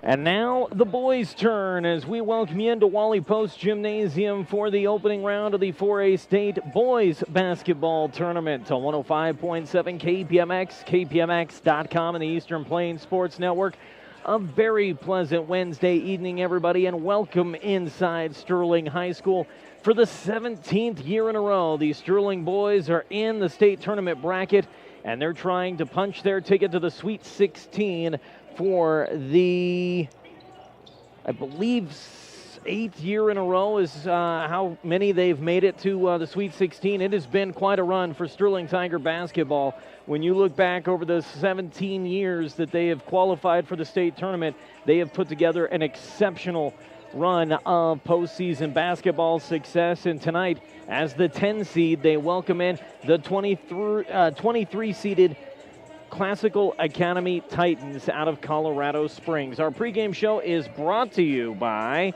And now the boys' turn as we welcome you into Wally Post Gymnasium for the opening round of the 4A State Boys Basketball Tournament to 105.7 KPMX, KPMX.com, and the Eastern Plains Sports Network. A very pleasant Wednesday evening, everybody, and welcome inside Sterling High School. For the 17th year in a row, the Sterling boys are in the state tournament bracket, and they're trying to punch their ticket to the Sweet 16 for the, I believe, 8th year in a row is how many they've made it to the Sweet 16. It has been quite a run for Sterling Tiger basketball. When you look back over the 17 years that they have qualified for the state tournament, they have put together an exceptional run of postseason basketball success. And tonight, as the 10 seed, they welcome in the 23-seeded Classical Academy Titans out of Colorado Springs. Our pregame show is brought to you by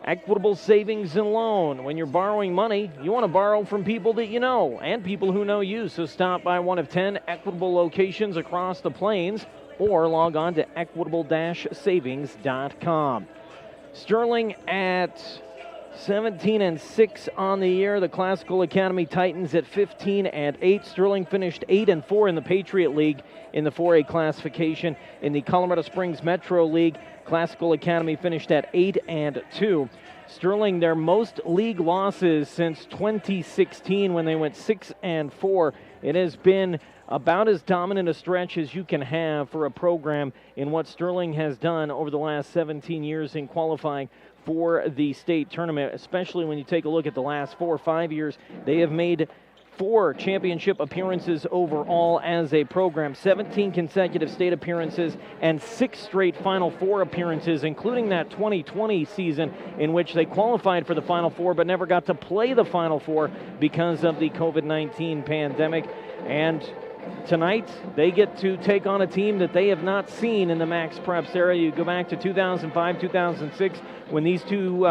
Equitable Savings and Loan. When you're borrowing money, you want to borrow from people that you know and people who know you. So stop by one of 10 Equitable locations across the plains or log on to equitable-savings.com. Sterling at 17-6 on the year. The Classical Academy Titans at 15-8. Sterling finished 8-4 in the Patriot League in the 4A classification. In the Colorado Springs Metro League, Classical Academy finished at 8-2. Sterling, their most league losses since 2016 when they went 6-4. It has been about as dominant a stretch as you can have for a program in what Sterling has done over the last 17 years in qualifying for the state tournament, especially when you take a look at the last 4 or 5 years. They have made 4 championship appearances overall as a program, 17 consecutive state appearances, and 6 straight Final Four appearances, including that 2020 season in which they qualified for the Final Four but never got to play the Final Four because of the COVID-19 pandemic. And tonight, they get to take on a team that they have not seen in the Max Preps era. You go back to 2005, 2006, when these two,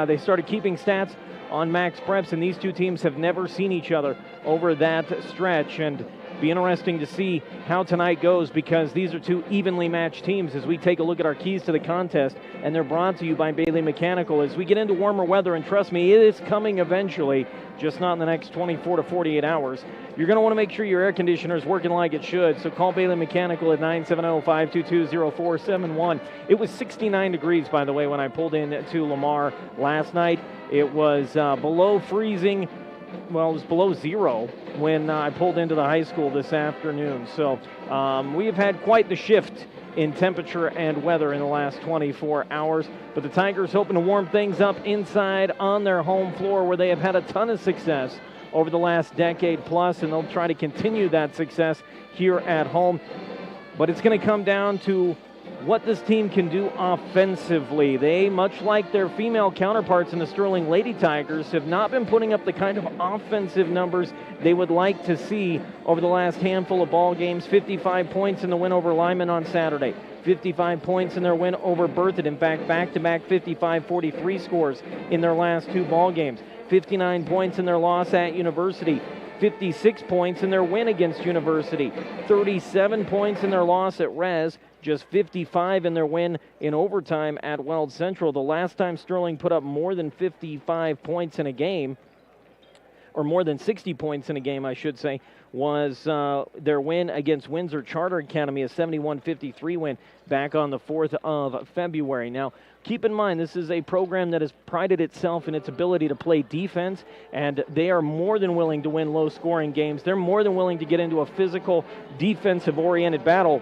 they started keeping stats on Max Preps, and these two teams have never seen each other over that stretch. And be interesting to see how tonight goes, because these are two evenly matched teams as we take a look at our keys to the contest, and they're brought to you by Bailey Mechanical. As we get into warmer weather, and trust me, it is coming eventually, just not in the next 24 to 48 hours. You're going to want to make sure your air conditioner is working like it should, so call Bailey Mechanical at 970-522-0471. It was 69 degrees, by the way, when I pulled into Lamar last night. It was below freezing. Well, it was below zero when I pulled into the high school this afternoon. So we have had quite the shift in temperature and weather in the last 24 hours. But the Tigers hoping to warm things up inside on their home floor, where they have had a ton of success over the last decade plus, and they'll try to continue that success here at home. But it's going to come down to what this team can do offensively. They, much like their female counterparts in the Sterling Lady Tigers, have not been putting up the kind of offensive numbers they would like to see over the last handful of ball games. 55 points in the win over Lyman on Saturday. 55 points in their win over Berthoud. In fact, back-to-back 55-43 scores in their last 2 ball games. 59 points in their loss at University. 56 points in their win against University. 37 points in their loss at Res. Just 55 in their win in overtime at Weld Central. The last time Sterling put up more than 55 points in a game, or more than 60 points in a game, I should say, was their win against Windsor Charter Academy, a 71-53 win back on the 4th of February. Now, keep in mind, this is a program that has prided itself in its ability to play defense, and they are more than willing to win low-scoring games. They're more than willing to get into a physical, defensive-oriented battle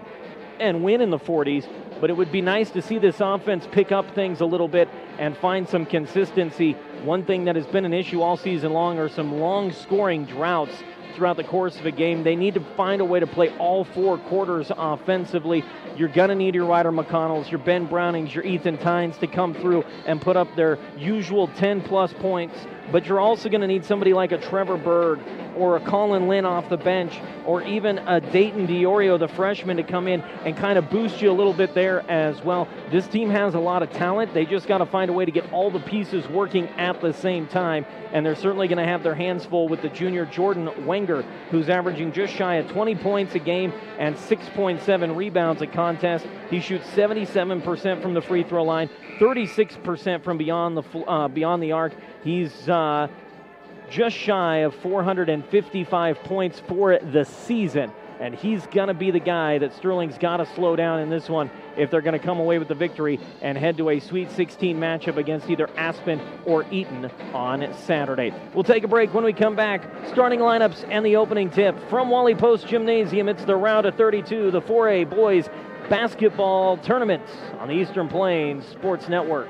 and win in the 40s, but it would be nice to see this offense pick up things a little bit and find some consistency. One thing that has been an issue all season long are some long scoring droughts throughout the course of a game. They need to find a way to play all 4 quarters offensively. You're going to need your Ryder McConnells, your Ben Brownings, your Ethan Tynes to come through and put up their usual 10-plus points but you're also going to need somebody like a Trevor Berg or a Colin Lynn off the bench, or even a Dayton DiOrio, the freshman, to come in and kind of boost you a little bit there as well. This team has a lot of talent. They just got to find a way to get all the pieces working at the same time, and they're certainly going to have their hands full with the junior Jordan Wenger, who's averaging just shy of 20 points a game and 6.7 rebounds a contest. He shoots 77% from the free throw line, 36% from beyond the arc. He's just shy of 455 points for the season, and he's going to be the guy that Sterling's got to slow down in this one if they're going to come away with the victory and head to a Sweet 16 matchup against either Aspen or Eaton on Saturday. We'll take a break. When we come back, starting lineups and the opening tip from Wally Post Gymnasium. It's the round of 32, the 4A boys basketball tournament on the Eastern Plains Sports Network.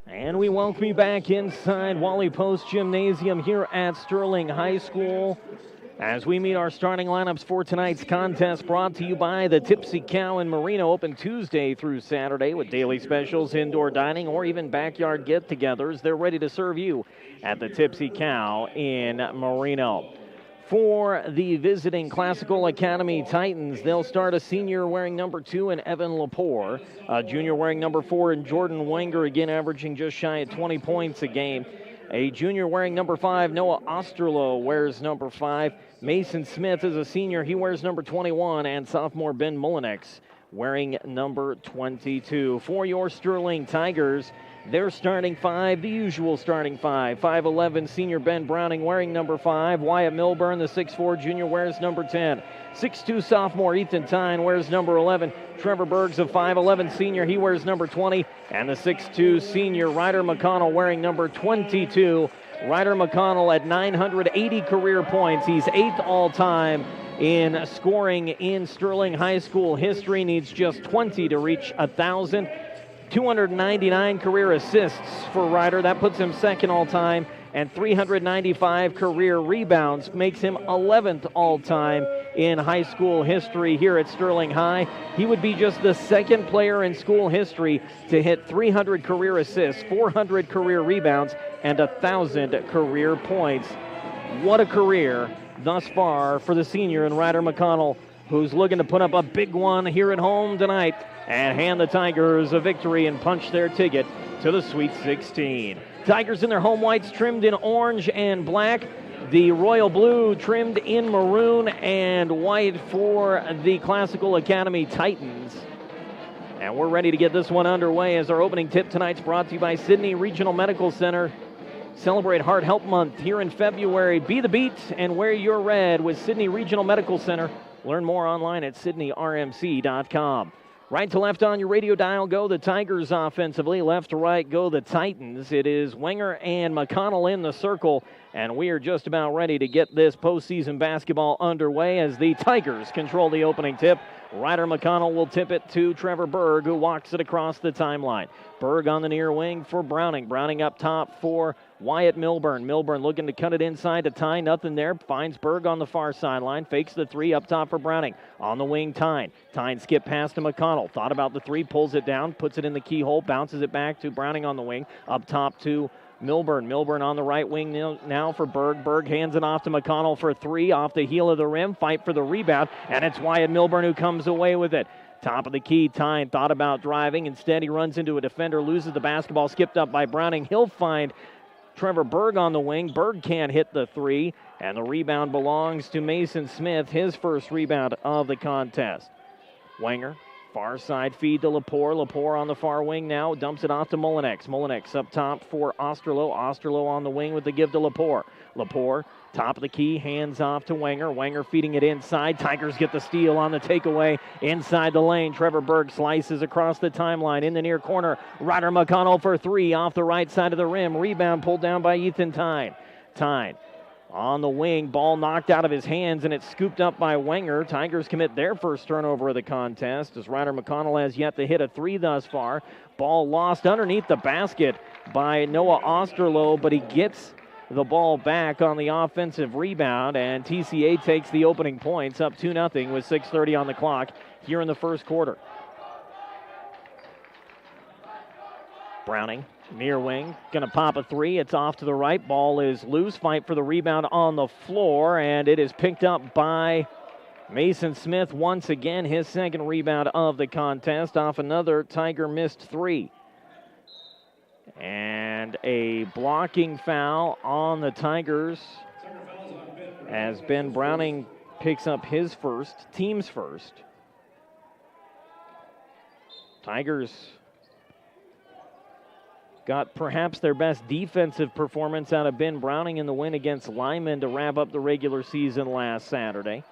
And we welcome you back inside Wally Post Gymnasium here at Sterling High School as we meet our starting lineups for tonight's contest, brought to you by the Tipsy Cow in Marino, open Tuesday through Saturday with daily specials, indoor dining, or even backyard get-togethers. They're ready to serve you at the Tipsy Cow in Marino. For the visiting Classical Academy Titans, they'll start a senior wearing number 2 in Evan Lepore, a junior wearing number 4 in Jordan Wenger, again averaging just shy of 20 points a game. A junior wearing number 5, Noah Osterloh, wears number 5. Mason Smith is a senior. He wears number 21. And sophomore Ben Mullinex wearing number 22. For your Sterling Tigers, their starting 5, the usual starting 5. 5'11" senior Ben Browning wearing number 5. Wyatt Milburn, the 6'4" junior, wears number 10. 6'2" sophomore Ethan Tyne wears number 11. Trevor Bergs, a 5'11" senior, he wears number 20. And the 6'2" senior Ryder McConnell wearing number 22. Ryder McConnell at 980 career points. He's 8th all-time in scoring in Sterling High School history. Needs just 20 to reach 1,000. 299 career assists for Ryder. That puts him 2nd all-time. And 395 career rebounds makes him 11th all-time in high school history here at Sterling High. He would be just the 2nd player in school history to hit 300 career assists, 400 career rebounds, and 1,000 career points. What a career thus far for the senior and Ryder McConnell, who's looking to put up a big one here at home tonight and hand the Tigers a victory and punch their ticket to the Sweet 16. Tigers in their home whites trimmed in orange and black. The royal blue trimmed in maroon and white for the Classical Academy Titans. And we're ready to get this one underway as our opening tip tonight's brought to you by Sydney Regional Medical Center. Celebrate Heart Help Month here in February. Be the beat and wear your red with Sydney Regional Medical Center. Learn more online at sydneyrmc.com. Right to left on your radio dial go the Tigers offensively. Left to right go the Titans. It is Wenger and McConnell in the circle. And we are just about ready to get this postseason basketball underway as the Tigers control the opening tip. Ryder McConnell will tip it to Trevor Berg, who walks it across the timeline. Berg on the near wing for Browning. Browning up top for Wyatt Milburn. Milburn looking to cut it inside to Tyne. Nothing there. Finds Berg on the far sideline. Fakes the three up top for Browning. On the wing, Tyne. Tyne skip pass to McConnell. Thought about the three. Pulls it down. Puts it in the keyhole. Bounces it back to Browning on the wing. Up top to Milburn. Milburn on the right wing now for Berg. Berg hands it off to McConnell for three. Off the heel of the rim. Fight for the rebound. And it's Wyatt Milburn who comes away with it. Top of the key, Tyne thought about driving. Instead, he runs into a defender, loses the basketball, skipped up by Browning. He'll find Trevor Berg on the wing. Berg can't hit the three, and the rebound belongs to Mason Smith, his first rebound of the contest. Wenger, far side feed to Lepore. Lepore on the far wing now, dumps it off to Molinex. Molinex up top for Osterloh. Osterloh on the wing with the give to Lepore. Lepore, top of the key, hands off to Wenger. Wenger feeding it inside. Tigers get the steal on the takeaway inside the lane. Trevor Berg slices across the timeline in the near corner. Ryder McConnell for three off the right side of the rim. Rebound pulled down by Ethan Tyne. Tyne on the wing, ball knocked out of his hands, and it's scooped up by Wenger. Tigers commit their first turnover of the contest as Ryder McConnell has yet to hit a three thus far. Ball lost underneath the basket by Noah Osterloh, but he gets the ball back on the offensive rebound, and TCA takes the opening points up 2-0 with 6:30 on the clock here in the first quarter. Browning, near wing, gonna pop a three. It's off to the right. Ball is loose. Fight for the rebound on the floor, and it is picked up by Mason Smith once again, his second rebound of the contest off another Tiger missed three. And a blocking foul on the Tigers as Ben Browning picks up his first, team's first. Tigers got perhaps their best defensive performance out of Ben Browning in the win against Lyman to wrap up the regular season last Saturday.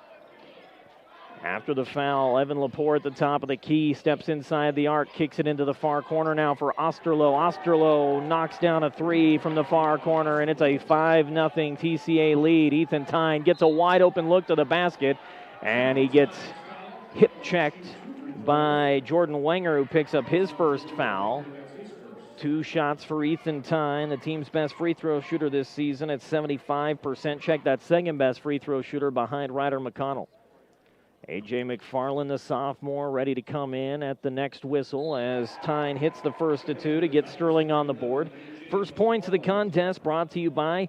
After the foul, Evan Lepore at the top of the key, steps inside the arc, kicks it into the far corner now for Osterloh. Osterloh knocks down a three from the far corner, and it's a 5-0 TCA lead. Ethan Tyne gets a wide open look to the basket, and he gets hip checked by Jordan Wenger, who picks up his first foul. 2 shots for Ethan Tyne, the team's best free throw shooter this season at 75%. Check that second best free throw shooter behind Ryder McConnell. A.J. McFarland, the sophomore, ready to come in at the next whistle as Tyne hits the first of two to get Sterling on the board. First points of the contest brought to you by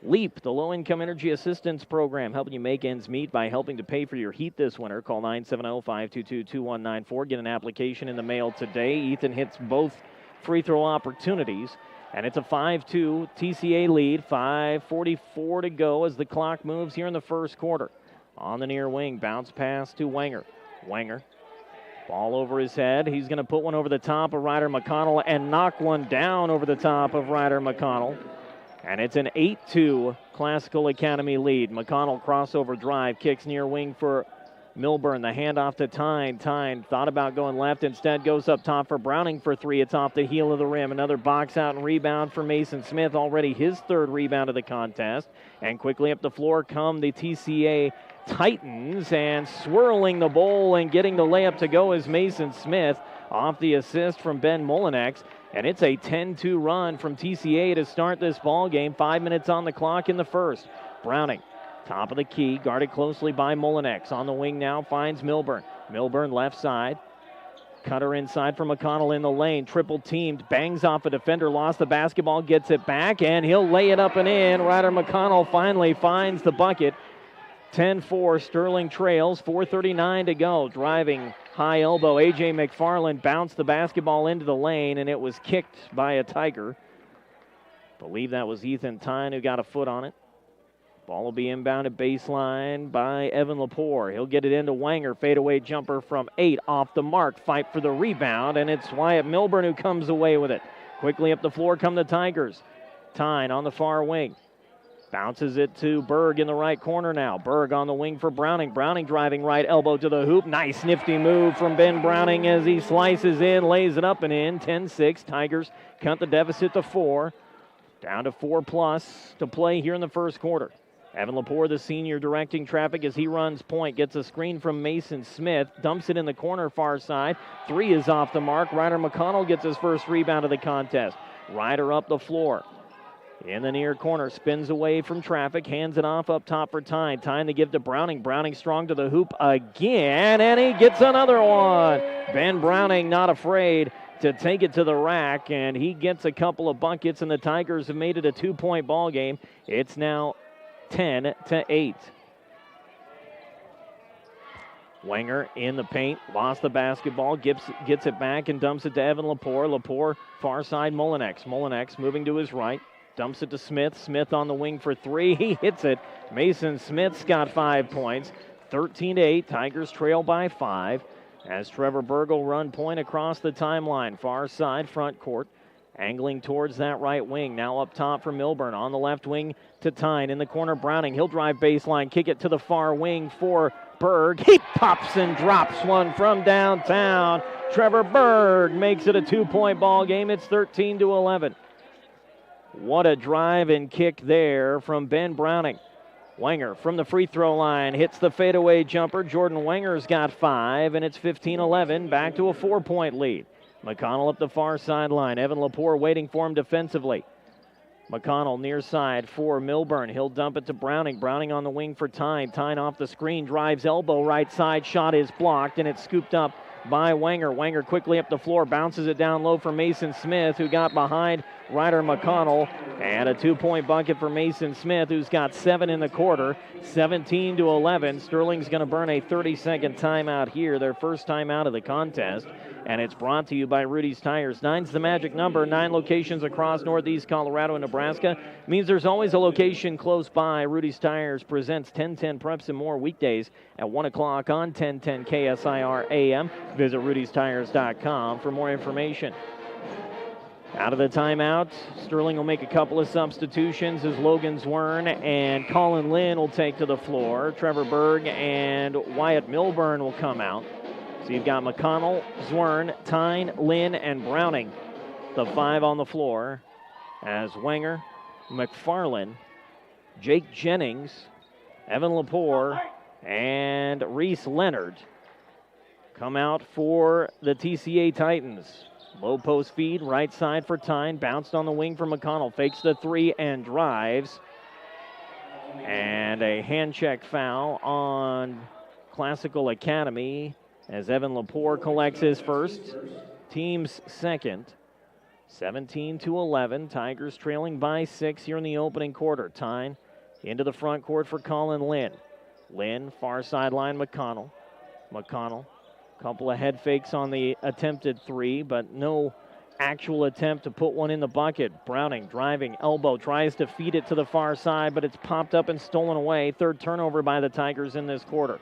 LEAP, the Low-Income Energy Assistance Program, helping you make ends meet by helping to pay for your heat this winter. Call 970-522-2194. Get an application in the mail today. Ethan hits both free throw opportunities, and it's a 5-2 TCA lead. 5:44 to go as the clock moves here in the first quarter. On the near wing, bounce pass to Wenger. Wenger, ball over his head. He's going to put one over the top of Ryder McConnell and knock one down over the top of Ryder McConnell. And it's an 8-2 Classical Academy lead. McConnell crossover drive, kicks near wing for Milburn. The handoff to Tyne. Tyne thought about going left, instead goes up top for Browning for three. It's off the heel of the rim. Another box out and rebound for Mason Smith, already his third rebound of the contest. And quickly up the floor come the TCA Titans, and swirling the bowl and getting the layup to go is Mason Smith off the assist from Ben Molinex. And it's a 10-2 run from TCA to start this ball game. 5 minutes on the clock in the first. Browning, top of the key, guarded closely by Molinex. On the wing now, finds Milburn. Milburn left side. Cutter inside for McConnell in the lane. Triple teamed, bangs off a defender, lost the basketball, gets it back, and he'll lay it up and in. Ryder McConnell finally finds the bucket. 10-4, Sterling trails, 4:39 to go. Driving high elbow, A.J. McFarland bounced the basketball into the lane, and it was kicked by a Tiger. Believe that was Ethan Tyne who got a foot on it. Ball will be inbounded baseline by Evan Lepore. He'll get it into Wenger. Fadeaway jumper from 8 off the mark. Fight for the rebound, and it's Wyatt Milburn who comes away with it. Quickly up the floor come the Tigers. Tyne on the far wing. Bounces it to Berg in the right corner now. Berg on the wing for Browning. Browning driving right elbow to the hoop. Nice nifty move from Ben Browning as he slices in, lays it up and in. 10-6. Tigers cut the deficit to 4. Down to 4+ to play here in the first quarter. Evan Lepore, the senior, directing traffic as he runs point. Gets a screen from Mason Smith. Dumps it in the corner far side. 3 is off the mark. Ryder McConnell gets his first rebound of the contest. Ryder up the floor. In the near corner, spins away from traffic, hands it off up top for Tyne. Tyne to give to Browning. Browning strong to the hoop again, and he gets another one. Ben Browning not afraid to take it to the rack, and he gets a couple of buckets, and the Tigers have made it a 2-point ball game. It's now 10-8. Wenger in the paint, lost the basketball, gets it back and dumps it to Evan Lepore. Lepore, far side, Molinex. Molinex moving to his right. Dumps it to Smith. Smith on the wing for 3. He hits it. Mason Smith's got 5 points. 13-8. Tigers trail by 5 as Trevor Berg will run point across the timeline. Far side, front court. Angling towards that right wing. Now up top for Milburn. On the left wing to Tyne. In the corner, Browning. He'll drive baseline. Kick it to the far wing for Berg. He pops and drops one from downtown. Trevor Berg makes it a 2-point ball game. It's 13-11. What a drive and kick there from Ben Browning. Wenger from the free throw line hits the fadeaway jumper. Jordan Wenger's got 5, and it's 15-11. Back to a 4-point lead. McConnell up the far sideline. Evan Lepore waiting for him defensively. McConnell near side for Milburn. He'll dump it to Browning. Browning on the wing for Tyne. Tyne off the screen, drives elbow right side. Shot is blocked, and it's scooped up by Wenger. Wenger quickly up the floor, bounces it down low for Mason Smith, who got behind Ryder McConnell. And a 2-point bucket for Mason Smith, who's got 7 in the quarter. 17-11. Sterling's going to burn a 30-second timeout here, their first timeout of the contest. And it's brought to you by Rudy's Tires. 9's the magic number. 9 locations across Northeast Colorado and Nebraska means there's always a location close by. Rudy's Tires presents 1010 Preps and More weekdays at 1 o'clock on 1010 KSIR AM. Visit rudystires.com for more information. Out of the timeout, Sterling will make a couple of substitutions as Logan Zwern and Colin Lynn will take to the floor. Trevor Berg and Wyatt Milburn will come out. So you've got McConnell, Zwern, Tyne, Lynn, and Browning, the 5 on the floor, as Wenger, McFarland, Jake Jennings, Evan Lepore, and Reese Leonard come out for the TCA Titans. Low post feed, right side for Tyne, bounced on the wing for McConnell, fakes the 3 and drives. And a hand check foul on Classical Academy as Evan Lepore collects his first, team's second. 17-11, Tigers trailing by 6 here in the opening quarter. Tyne into the front court for Colin Lynn. Lynn, far sideline, McConnell. McConnell, couple of head fakes on the attempted 3, but no actual attempt to put one in the bucket. Browning driving, elbow, tries to feed it to the far side, but it's popped up and stolen away. Third turnover by the Tigers in this quarter.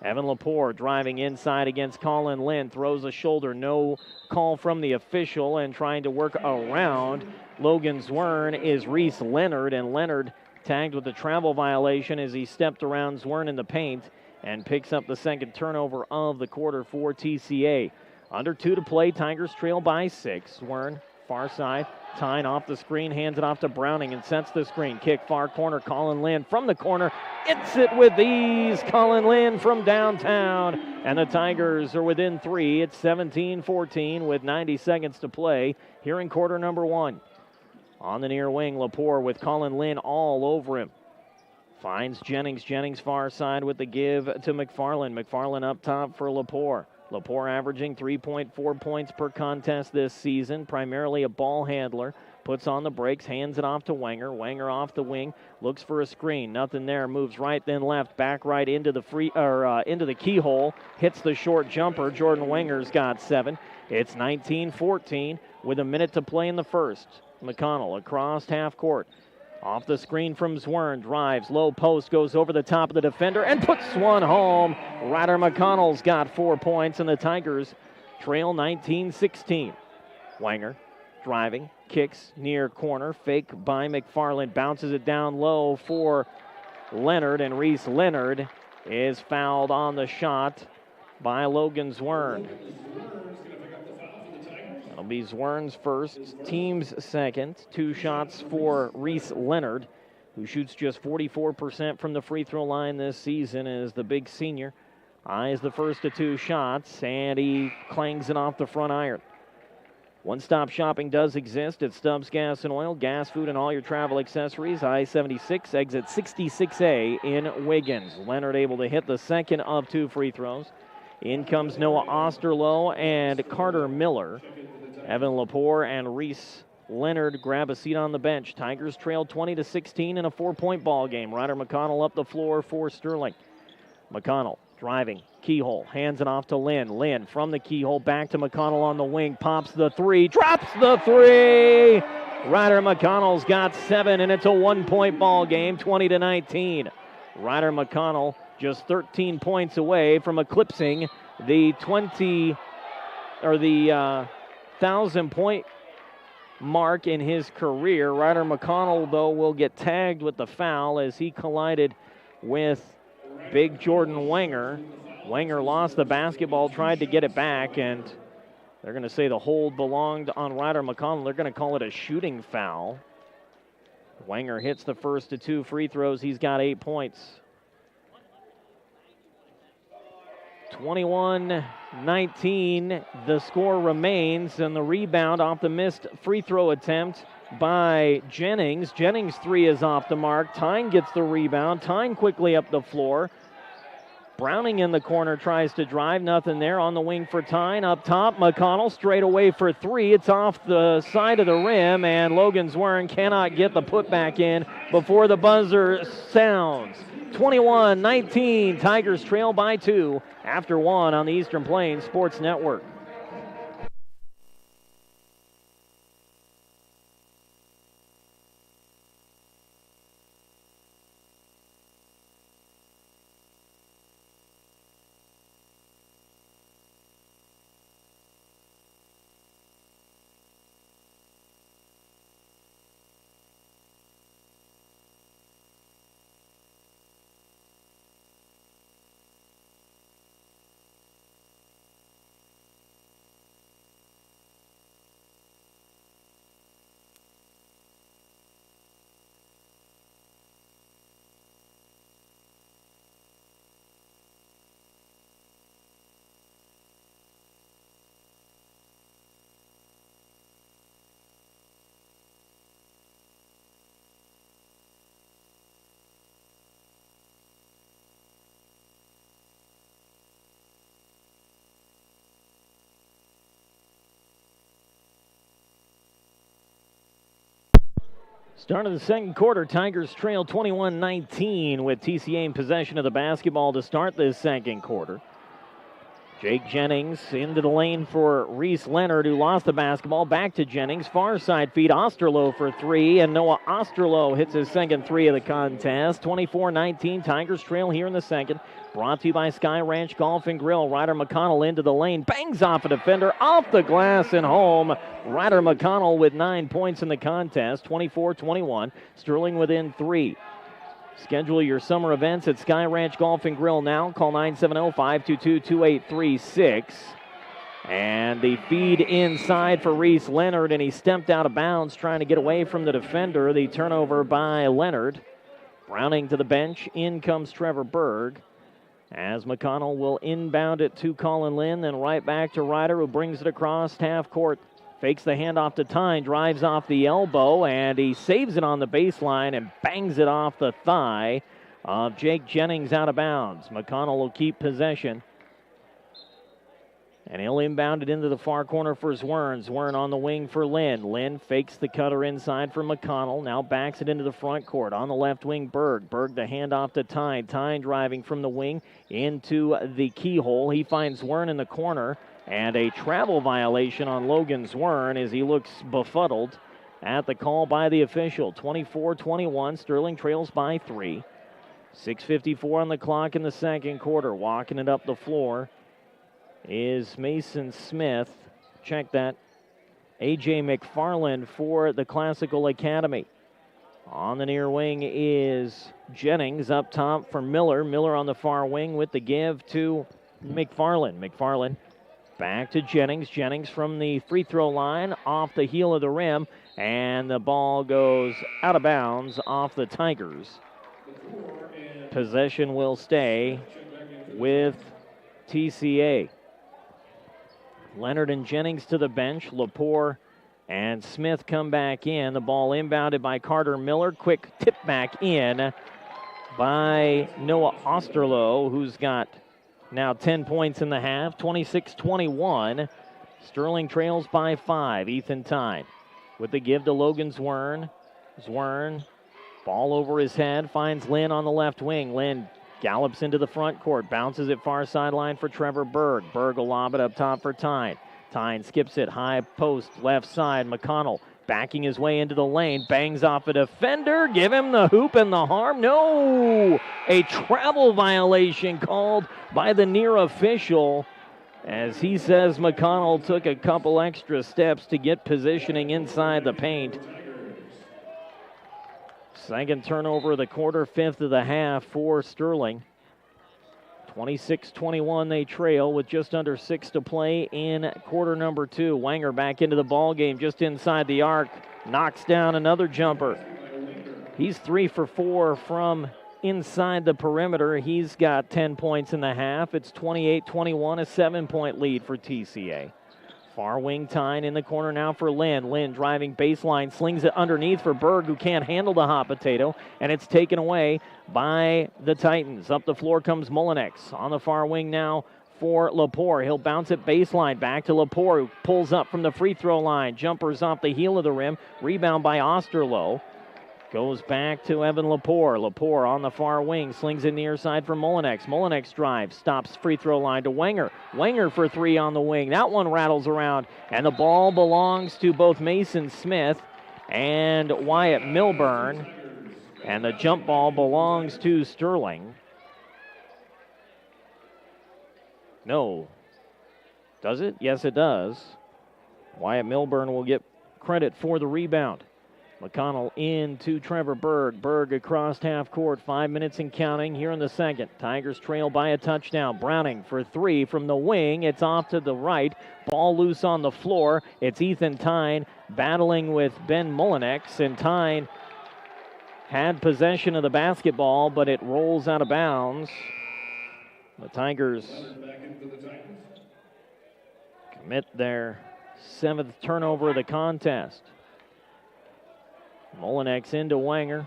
Evan Lepore driving inside against Colin Lynn, throws a shoulder, no call from the official, and trying to work around Logan Zwern is Reese Leonard, and Leonard tagged with a travel violation as he stepped around Zwern in the paint and picks up the second turnover of the quarter for TCA. Under 2 to play, Tigers trail by 6. Zwern, far side, Tyne off the screen, hands it off to Browning and sets the screen. Kick far corner, Colin Lynn from the corner. Hits it with ease, Colin Lynn from downtown. And the Tigers are within 3. It's 17-14 with 90 seconds to play here in quarter number 1. On the near wing, Lepore with Colin Lynn all over him. Finds Jennings. Jennings far side with the give to McFarland. McFarland up top for Lepore. Lepore averaging 3.4 points per contest this season, primarily a ball handler. Puts on the brakes, hands it off to Wenger. Wenger off the wing, looks for a screen. Nothing there. Moves right then left, back right into the into the keyhole. Hits the short jumper. Jordan Wenger's got 7. It's 19-14 with a minute to play in the first. McConnell across half court. Off the screen from Zwern, drives, low post, goes over the top of the defender and puts one home. Ryder McConnell's got 4 points, and the Tigers trail 19-16. Wenger driving, kicks near corner, fake by McFarland, bounces it down low for Leonard, and Reese Leonard is fouled on the shot by Logan Zwern. That'll be Zwern's first, team's second. 2 shots for Reese Leonard, who shoots just 44% from the free throw line this season as the big senior. Eyes the first of 2 shots, and he clangs it off the front iron. One-stop shopping does exist at Stubbs Gas and Oil, gas, food, and all your travel accessories. I-76, exit 66A in Wiggins. Leonard able to hit the second of 2 free throws. In comes Noah Osterloh and Carter Miller. Evan Lepore and Reese Leonard grab a seat on the bench. Tigers trail 20-16 in a 4-point ball game. Ryder McConnell up the floor for Sterling. McConnell driving, keyhole, hands it off to Lynn. Lynn from the keyhole back to McConnell on the wing, pops the 3, drops the 3. Ryder McConnell's got 7, and it's a 1-point ball game, 20-19. Ryder McConnell just 13 points away from eclipsing the 1,000-point mark in his career. Ryder McConnell, though, will get tagged with the foul as he collided with big Jordan Wenger. Wenger lost the basketball, tried to get it back, and they're going to say the hold belonged on Ryder McConnell. They're going to call it a shooting foul. Wenger hits the first of 2 free throws. He's got 8 points. 21-19, the score remains, and the rebound off the missed free throw attempt by Jennings. Jennings' 3 is off the mark. Tyne gets the rebound. Tyne quickly up the floor. Browning in the corner tries to drive. Nothing there. On the wing for Tyne. Up top, McConnell straight away for 3. It's off the side of the rim, and Logan Zwern cannot get the putback in before the buzzer sounds. 21-19, Tigers trail by 2 after 1 on the Eastern Plains Sports Network. Start of the second quarter, Tigers trail 21-19 with TCA in possession of the basketball to start this second quarter. Jake Jennings into the lane for Reese Leonard, who lost the basketball. Back to Jennings, far side feed, Osterloh for 3, and Noah Osterloh hits his second 3 of the contest. 24-19, Tigers trail here in the second. Brought to you by Sky Ranch Golf and Grill. Ryder McConnell into the lane, bangs off a defender, off the glass and home. Ryder McConnell with 9 points in the contest, 24-21. Sterling within 3. Schedule your summer events at Sky Ranch Golf and Grill now. Call 970-522-2836. And the feed inside for Reese Leonard, and he stepped out of bounds trying to get away from the defender. The turnover by Leonard. Browning to the bench. In comes Trevor Berg. As McConnell will inbound it to Colin Lynn, then right back to Ryder, who brings it across half court. Fakes the handoff to Tyne, drives off the elbow, and he saves it on the baseline and bangs it off the thigh of Jake Jennings out of bounds. McConnell will keep possession. And he'll inbound it into the far corner for Zwern. Zwern on the wing for Lynn. Lynn fakes the cutter inside for McConnell. Now backs it into the front court. On the left wing, Berg. Berg the handoff to Tyne. Tyne driving from the wing into the keyhole. He finds Zwern in the corner. And a travel violation on Logan Zwern as he looks befuddled at the call by the official. 24-21, Sterling trails by 3. 6:54 on the clock in the second quarter. Walking it up the floor is Mason Smith. Check that. A.J. McFarland for the Classical Academy. On the near wing is Jennings up top for Miller. Miller on the far wing with the give to McFarland. McFarland back to Jennings. Jennings from the free throw line off the heel of the rim. And the ball goes out of bounds off the Tigers. Possession will stay with TCA. Leonard and Jennings to the bench. Lepore and Smith come back in. The ball inbounded by Carter Miller. Quick tip back in by Noah Osterloh, who's got now 10 points in the half. 26-21. Sterling trails by 5. Ethan Tyne with the give to Logan Zwern. Zwern, ball over his head, finds Lynn on the left wing. Lynn gallops into the front court, bounces it far sideline for Trevor Berg. Berg will lob it up top for Tyne. Tyne skips it, high post, left side. McConnell backing his way into the lane, bangs off a defender. Give him the hoop and the harm. No! A travel violation called by the near official, as he says McConnell took a couple extra steps to get positioning inside the paint. Second turnover of the quarter, 5th of the half for Sterling. 26-21 they trail with just under 6 to play in quarter number 2. Wenger back into the ball game just inside the arc. Knocks down another jumper. He's 3 for 4 from inside the perimeter. He's got 10 points in the half. It's 28-21, a 7-point lead for TCA. Far wing Tyne in the corner now for Lynn. Lynn driving baseline, slings it underneath for Berg, who can't handle the hot potato, and it's taken away by the Titans. Up the floor comes Mullinex. On the far wing now for Lepore. He'll bounce it baseline back to Lepore, who pulls up from the free throw line. Jumpers off the heel of the rim. Rebound by Osterloh. Goes back to Evan Lepore. Lepore on the far wing, slings it near side for Mullinex. Mullinex drives, stops free throw line to Wenger. Wenger for 3 on the wing. That one rattles around, and the ball belongs to both Mason Smith and Wyatt Milburn. And the jump ball belongs to Sterling. No. Does it? Yes, it does. Wyatt Milburn will get credit for the rebound. McConnell in to Trevor Berg. Berg across half court. 5 minutes and counting here in the second. Tigers trail by a touchdown. Browning for 3 from the wing. It's off to the right. Ball loose on the floor. It's Ethan Tyne battling with Ben Mullinex. And Tyne had possession of the basketball, but it rolls out of bounds. The Tigers commit their 7th turnover of the contest. Mullinex into Wenger.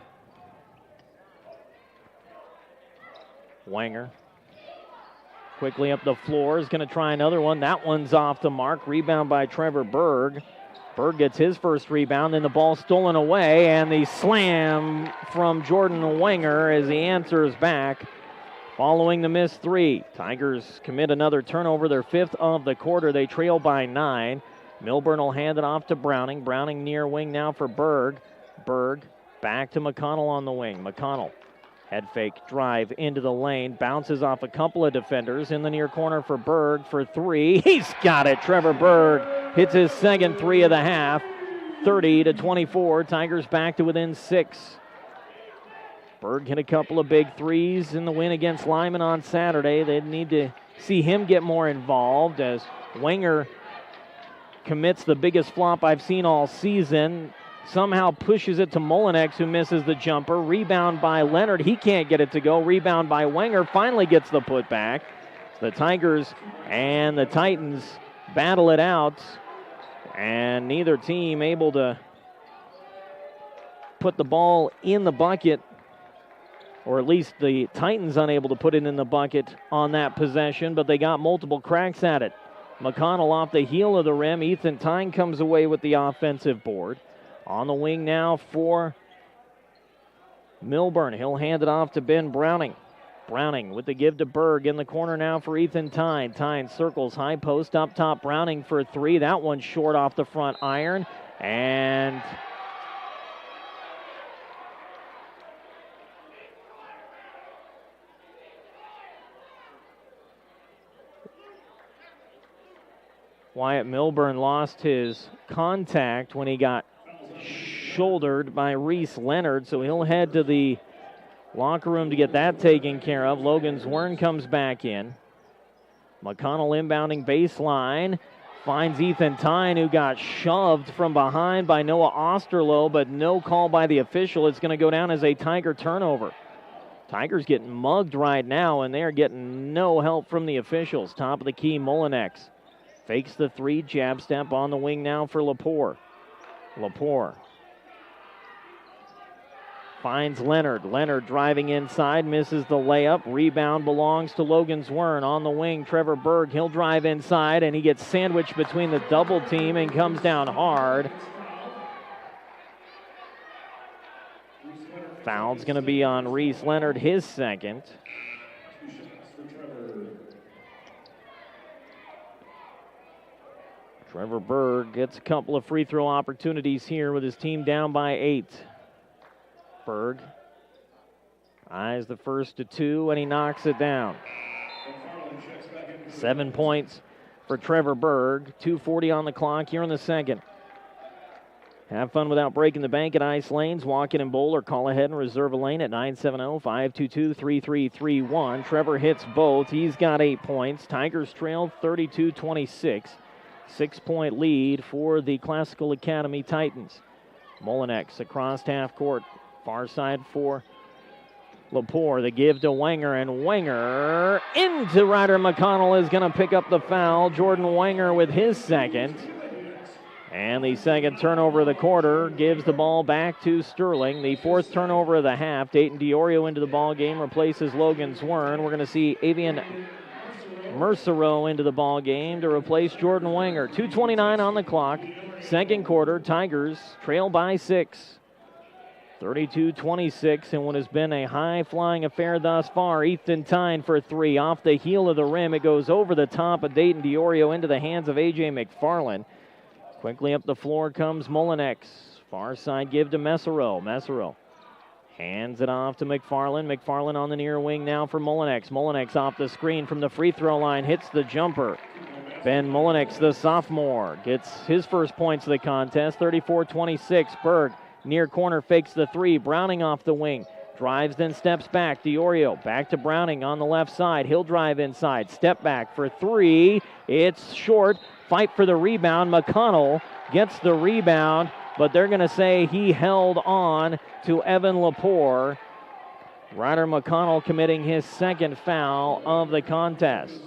Wenger quickly up the floor, is going to try another one. That one's off the mark. Rebound by Trevor Berg. Berg gets his first rebound, then the ball stolen away, and the slam from Jordan Wenger as he answers back following the missed 3. Tigers commit another turnover, their 5th of the quarter. They trail by 9. Milburn will hand it off to Browning. Browning near wing now for Berg. Berg back to McConnell on the wing. McConnell, head fake drive into the lane, bounces off a couple of defenders in the near corner for Berg for 3. He's got it. Trevor Berg hits his second 3 of the half. 30-24. Tigers back to within 6. Berg hit a couple of big threes in the win against Lyman on Saturday. They need to see him get more involved as Wenger commits the biggest flop I've seen all season. Somehow pushes it to Mullinex, who misses the jumper. Rebound by Leonard. He can't get it to go. Rebound by Wenger. Finally gets the putback. The Tigers and the Titans battle it out, and neither team able to put the ball in the bucket, or at least the Titans unable to put it in the bucket on that possession, but they got multiple cracks at it. McConnell off the heel of the rim. Ethan Tyne comes away with the offensive board. On the wing now for Milburn. He'll hand it off to Ben Browning. Browning with the give to Berg in the corner now for Ethan Tyne. Tyne circles high post up top. Browning for 3. That one's short off the front iron. And Wyatt Milburn lost his contact when he got shouldered by Reese Leonard, so he'll head to the locker room to get that taken care of. Logan Zwern comes back in. McConnell inbounding baseline. Finds Ethan Tyne, who got shoved from behind by Noah Osterloh, but no call by the official. It's going to go down as a Tiger turnover. Tigers getting mugged right now, and they're getting no help from the officials. Top of the key, Molinex fakes the three, jab step on the wing now for Lepore. Lepore finds Leonard. Leonard driving inside, misses the layup. Rebound belongs to Logan Zwern. On the wing, Trevor Berg. He'll drive inside, and he gets sandwiched between the double team and comes down hard. Foul's going to be on Reese Leonard, his second. Trevor Berg gets a couple of free throw opportunities here with his team down by 8. Berg eyes the first to 2, and he knocks it down. 7 points for Trevor Berg. 2:40 on the clock here in the second. Have fun without breaking the bank at Ice Lanes. Walk in and bowl or call ahead and reserve a lane at 970-522-3331. Trevor hits both. He's got 8 points. Tigers trail 32-26. 6-point lead for the Classical Academy Titans. Molinex across half court. Far side for Lepore. The give to Wenger, and Wenger into Ryder McConnell is going to pick up the foul. Jordan Wenger with his second. And the second turnover of the quarter gives the ball back to Sterling. The fourth turnover of the half. Dayton DiOrio into the ball game, replaces Logan Zwern. We're going to see Avian Mercereau into the ball game to replace Jordan Wenger. 2:29 on the clock. Second quarter, Tigers trail by 6. 32-26 in what has been a high-flying affair thus far. Ethan Tyne for 3. Off the heel of the rim. It goes over the top of Dayton DiOrio into the hands of A.J. McFarland. Quickly up the floor comes Molinex. Far side give to Mercereau. Mercereau hands it off to McFarland. McFarland on the near wing now for Molinex. Molinex off the screen from the free throw line. Hits the jumper. Ben Molinex, the sophomore, gets his first points of the contest. 34-26. Berg near corner fakes the 3. Browning off the wing. Drives, then steps back. DiOrio back to Browning on the left side. He'll drive inside. Step back for 3. It's short. Fight for the rebound. McConnell gets the rebound, but they're going to say he held on to Evan Lepore. Ryder McConnell committing his second foul of the contest.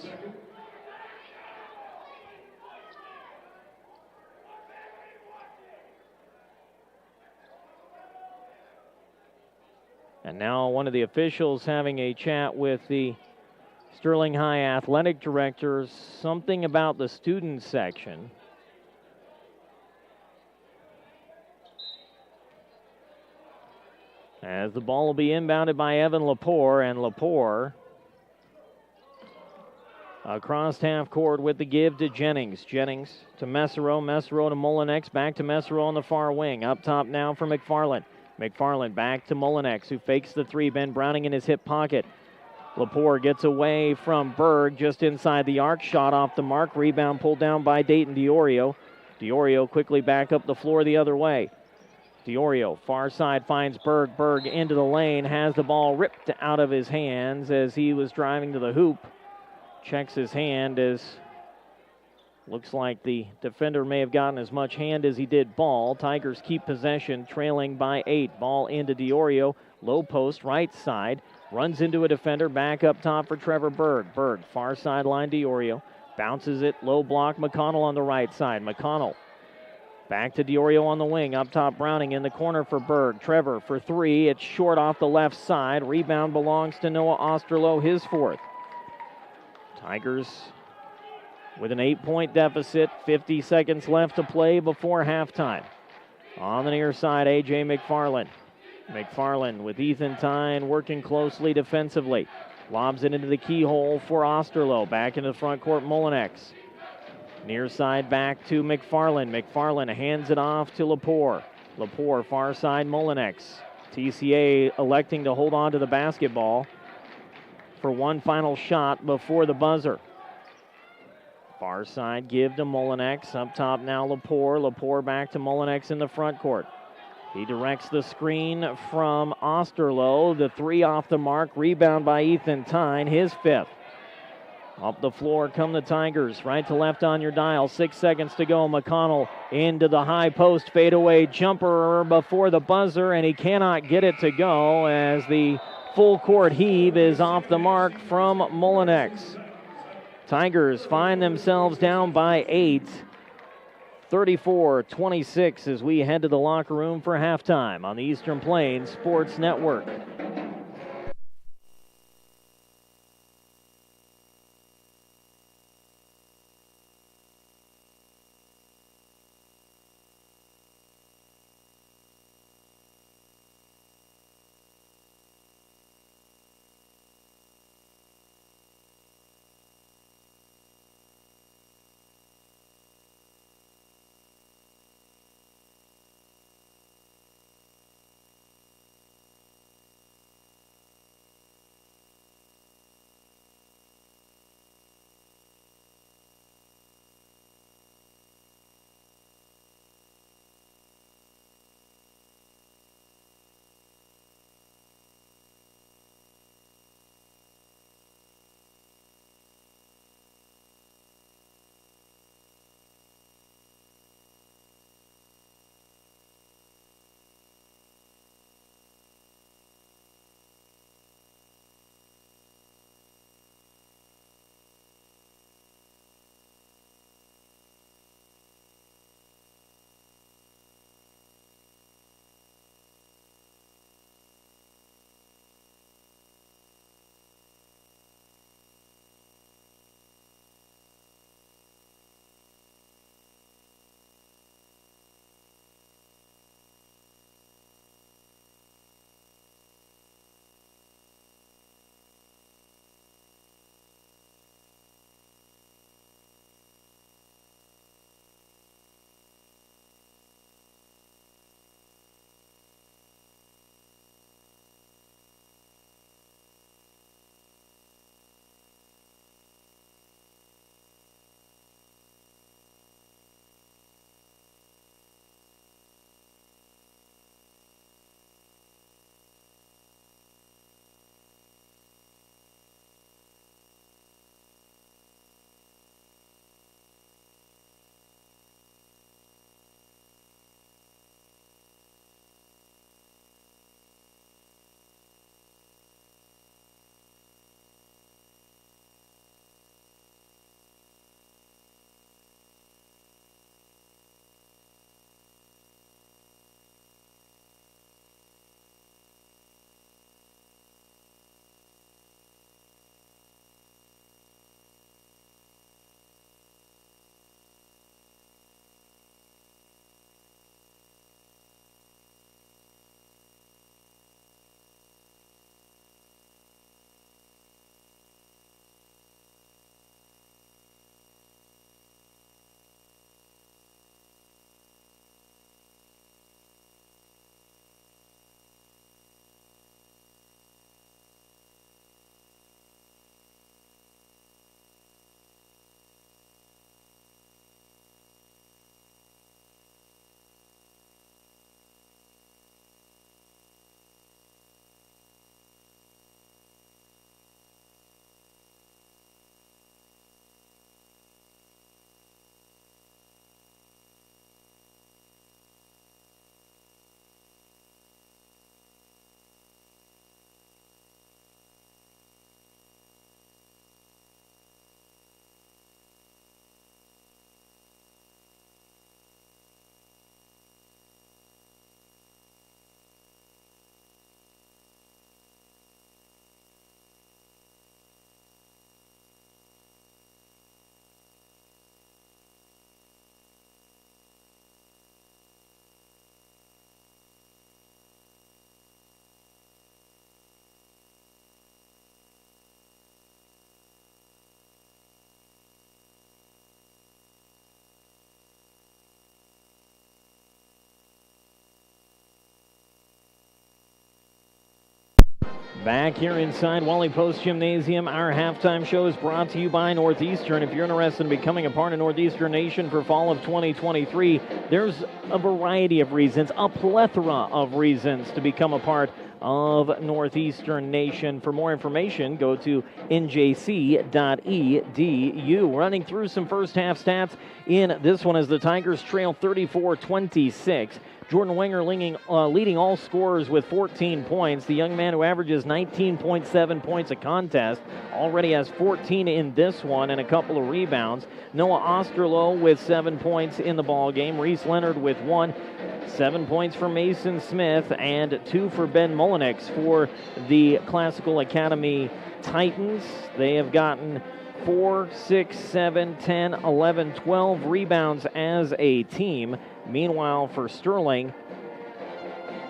And now one of the officials having a chat with the Sterling High athletic director, something about the student section. As the ball will be inbounded by Evan Lepore, and Lepore across half court with the give to Jennings. Jennings to Mercereau. Mercereau to Molinex. Back to Mercereau on the far wing. Up top now for McFarland. McFarland back to Molinex, who fakes the 3. Ben Browning in his hip pocket. Lepore gets away from Berg just inside the arc. Shot off the mark. Rebound pulled down by Dayton DiOrio. DiOrio quickly back up the floor the other way. DiOrio, far side, finds Berg. Berg into the lane, has the ball ripped out of his hands as he was driving to the hoop. Checks his hand as looks like the defender may have gotten as much hand as he did ball. Tigers keep possession, trailing by 8. Ball into DiOrio. Low post, right side. Runs into a defender, back up top for Trevor Berg. Berg, far sideline, DiOrio. Bounces it, low block, McConnell on the right side. McConnell back to DiOrio on the wing. Up top, Browning in the corner for Berg. Trevor for 3. It's short off the left side. Rebound belongs to Noah Osterloh, his 4th. Tigers with an 8-point deficit. 50 seconds left to play before halftime. On the near side, A.J. McFarland. McFarland with Ethan Tyne working closely defensively. Lobs it into the keyhole for Osterloh. Back into the front court, Molinex. Near side back to McFarland. McFarland hands it off to Lepore. Lepore, far side, Molinex. TCA electing to hold on to the basketball for one final shot before the buzzer. Far side give to Molinex. Up top now Lepore. Lepore back to Molinex in the front court. He directs the screen from Osterloh. The three off the mark. Rebound by Ethan Tyne, his fifth. Up the floor come the Tigers. Right to left on your dial. 6 seconds to go. McConnell into the high post. Fadeaway jumper before the buzzer, and he cannot get it to go as the full court heave is off the mark from Molinex. Tigers find themselves down by 8. 34-26 as we head to the locker room for halftime on the Eastern Plains Sports Network. Back here inside Wally Post Gymnasium, our halftime show is brought to you by Northeastern. If you're interested in becoming a part of Northeastern Nation for fall of 2023, there's a variety of reasons, a plethora of reasons to become a part of Northeastern Nation. For more information, go to njc.edu. Running through some first half stats in this one as the Tigers trail 34-26. Jordan Wenger leading all scorers with 14 points. The young man who averages 19.7 points a contest already has 14 in this one and a couple of rebounds. Noah Osterloh with 7 points in the ball game. Reese Leonard with 1. 7 points for Mason Smith and 2 for Ben Mullenix for the Classical Academy Titans. They have gotten 4, 6, 7, 10, 11, 12 rebounds as a team. Meanwhile, for Sterling,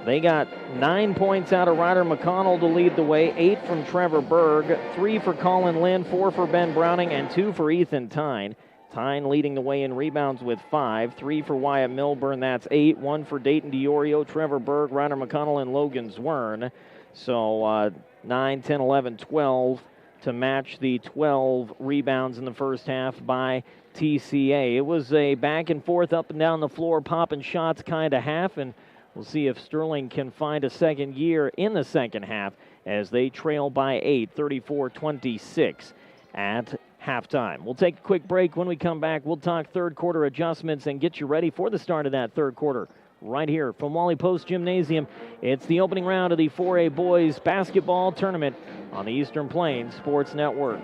they got 9 points out of Ryder McConnell to lead the way, 8 from Trevor Berg, 3 for Colin Lynn, 4 for Ben Browning, and 2 for Ethan Tyne. Tyne leading the way in rebounds with 5, 3 for Wyatt Milburn, that's 8, 1 for Dayton DiOrio, Trevor Berg, Ryder McConnell, and Logan Zwern. So 9, 10, 11, 12 to match the 12 rebounds in the first half by TCA. It was a back and forth, up and down the floor, popping shots kind of half, and we'll see if Sterling can find a second gear in the second half as they trail by 8, 34-26 at halftime. We'll take a quick break. When we come back, we'll talk third quarter adjustments and get you ready for the start of that third quarter. Right here from Wally Post Gymnasium, it's the opening round of the 4A Boys Basketball Tournament on the Eastern Plains Sports Network.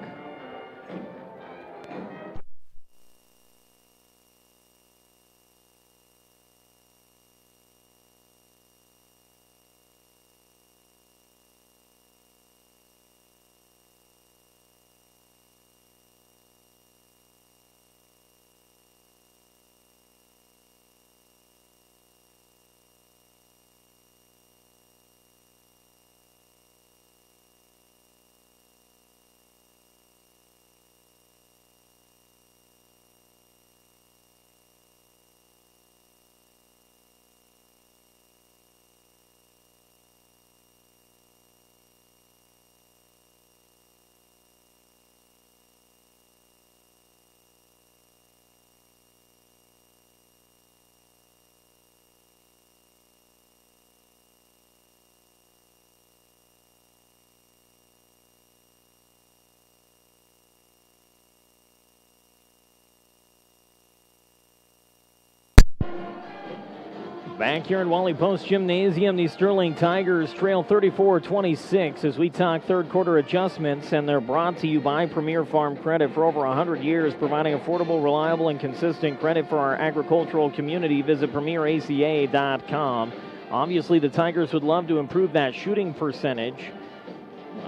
Back here at Wally Post Gymnasium, the Sterling Tigers trail 34-26 as we talk third quarter adjustments, and they're brought to you by Premier Farm Credit. For over 100 years, providing affordable, reliable, and consistent credit for our agricultural community. Visit PremierACA.com. Obviously, the Tigers would love to improve that shooting percentage,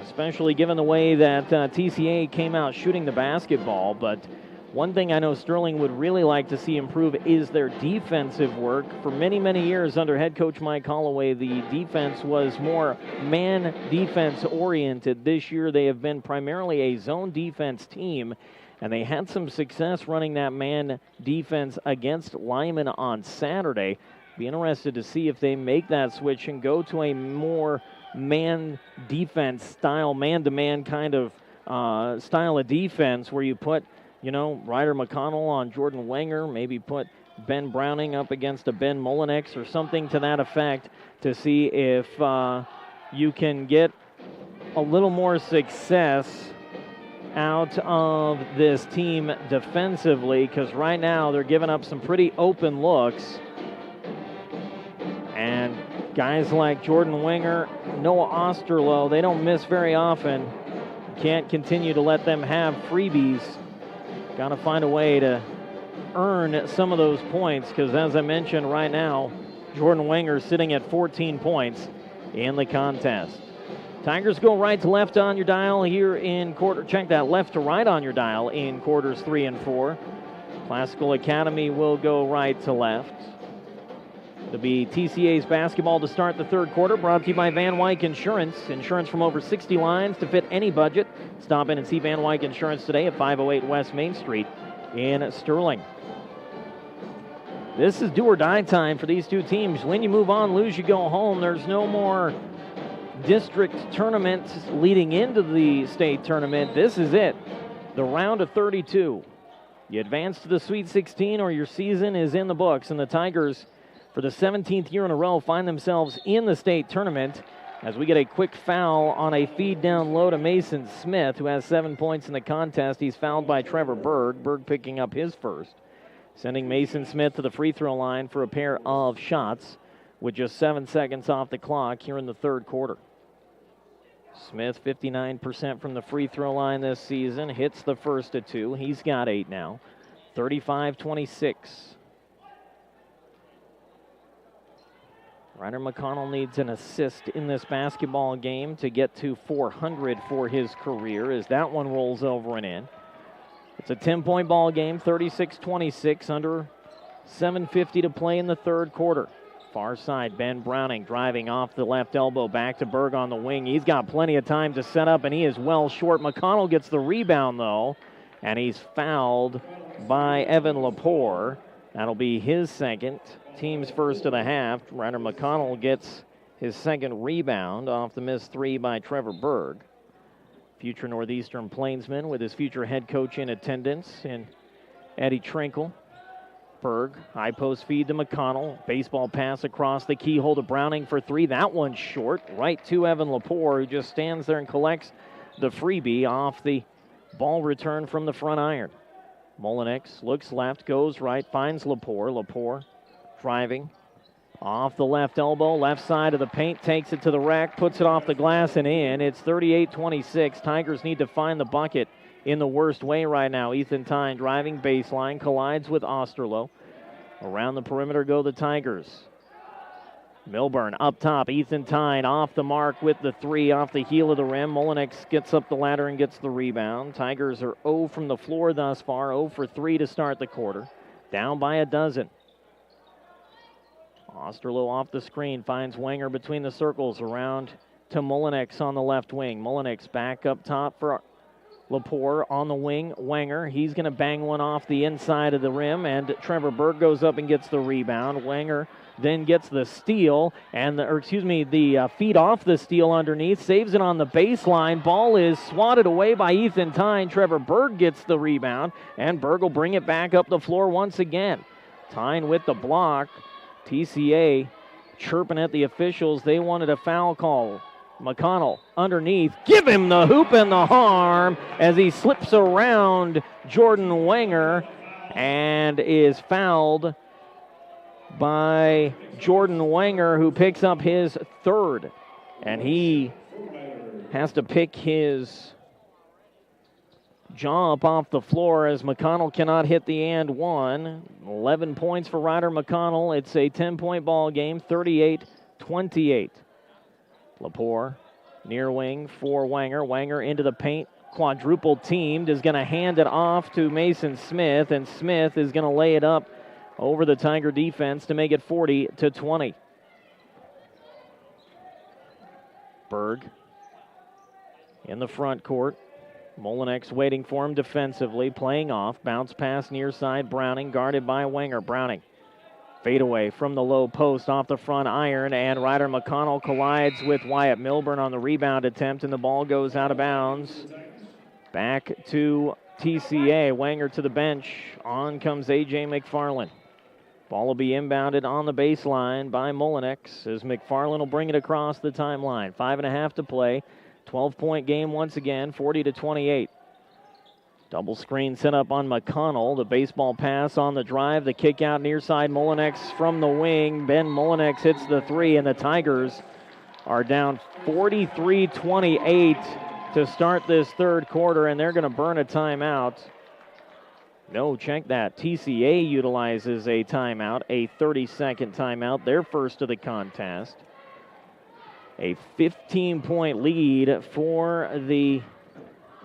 especially given the way that TCA came out shooting the basketball, but one thing I know Sterling would really like to see improve is their defensive work. For many, many years under head coach Mike Holloway, the defense was more man defense oriented. This year they have been primarily a zone defense team, and they had some success running that man defense against Lyman on Saturday. Be interested to see if they make that switch and go to a more man defense style, man-to-man kind of style of defense where you put Ryder McConnell on Jordan Wenger, maybe put Ben Browning up against a Ben Mullenix or something to that effect to see if you can get a little more success out of this team defensively, because right now they're giving up some pretty open looks. And guys like Jordan Wenger, Noah Osterloh, they don't miss very often. Can't continue to let them have freebies. Got to find a way to earn some of those points, because as I mentioned right now, Jordan Wenger sitting at 14 points in the contest. Tigers go right to left on your dial here in check that left to right on your dial in quarters 3 and 4. Classical Academy will go right to left. It'll be TCA's basketball to start the third quarter, brought to you by Van Wyck Insurance. Insurance from over 60 lines to fit any budget. Stop in and see Van Wyck Insurance today at 508 West Main Street in Sterling. This is do or die time for these two teams. Win, you move on. Lose, you go home. There's no more district tournaments leading into the state tournament. This is it, the round of 32. You advance to the Sweet 16 or your season is in the books, and the Tigers, for the 17th year in a row, find themselves in the state tournament as we get a quick foul on a feed down low to Mason Smith, who has 7 points in the contest. He's fouled by Trevor Berg. Berg picking up his first, sending Mason Smith to the free throw line for a pair of shots with just 7 seconds off the clock here in the third quarter. Smith, 59% from the free throw line this season, hits the first of 2. He's got 8 now, 35-26. Ryder McConnell needs an assist in this basketball game to get to 400 for his career as that one rolls over and in. It's a 10-point ball game, 36-26, under 7:50 to play in the third quarter. Far side, Ben Browning driving off the left elbow, back to Berg on the wing. He's got plenty of time to set up, and he is well short. McConnell gets the rebound, though, and he's fouled by Evan Lepore. That'll be his second, team's first of the half. Ryder McConnell gets his second rebound off the missed 3 by Trevor Berg. Future Northeastern Plainsman with his future head coach in attendance in Eddie Trinkle. Berg, high post feed to McConnell. Baseball pass across the keyhole to Browning for 3. That one's short. Right to Evan Lepore, who just stands there and collects the freebie off the ball return from the front iron. Molinex looks left, goes right, finds Lepore. Lepore driving off the left elbow, left side of the paint, takes it to the rack, puts it off the glass and in. It's 38-26. Tigers need to find the bucket in the worst way right now. Ethan Tyne driving baseline, collides with Osterloh. Around the perimeter go the Tigers. Milburn up top. Ethan Tyne off the mark with the 3 off the heel of the rim. Molinex gets up the ladder and gets the rebound. Tigers are 0 from the floor thus far, 0 for 3 to start the quarter. Down by a dozen. Osterloh off the screen, finds Wenger between the circles, around to Molinex on the left wing. Molinex back up top for Lepore on the wing. Wenger, he's going to bang one off the inside of the rim, and Trevor Berg goes up and gets the rebound. Wenger then gets the steal, and the feed off the steal underneath, saves it on the baseline. Ball is swatted away by Ethan Tyne. Trevor Berg gets the rebound, and Berg will bring it back up the floor once again. Tyne with the block. TCA chirping at the officials. They wanted a foul call. McConnell underneath. Give him the hoop and the harm as he slips around Jordan Wenger and is fouled by Jordan Wenger, who picks up his third. And he has to pick his jaw up off the floor as McConnell cannot hit the and one. 11 points for Ryder McConnell. It's a 10-point ball game, 38-28. Lepore, near wing for Wenger. Wenger into the paint, quadruple teamed, is going to hand it off to Mason Smith, and Smith is going to lay it up over the Tiger defense to make it 40-20. Berg in the front court. Molinex waiting for him defensively, playing off. Bounce pass near side. Browning guarded by Wenger. Browning fade away from the low post off the front iron, and Ryder McConnell collides with Wyatt Milburn on the rebound attempt, and the ball goes out of bounds. Back to TCA. Wenger to the bench. On comes A.J. McFarland. Ball will be inbounded on the baseline by Molinex as McFarland will bring it across the timeline. 5.5 to play. 12-point game once again, 40-28. Double screen set up on McConnell. The baseball pass on the drive. The kick out near side. Molinex from the wing. Ben Molinex hits the 3, and the Tigers are down 43-28 to start this third quarter, and they're going to burn a timeout. No, check that. TCA utilizes a timeout, a 30-second timeout, their first of the contest. A 15-point lead for the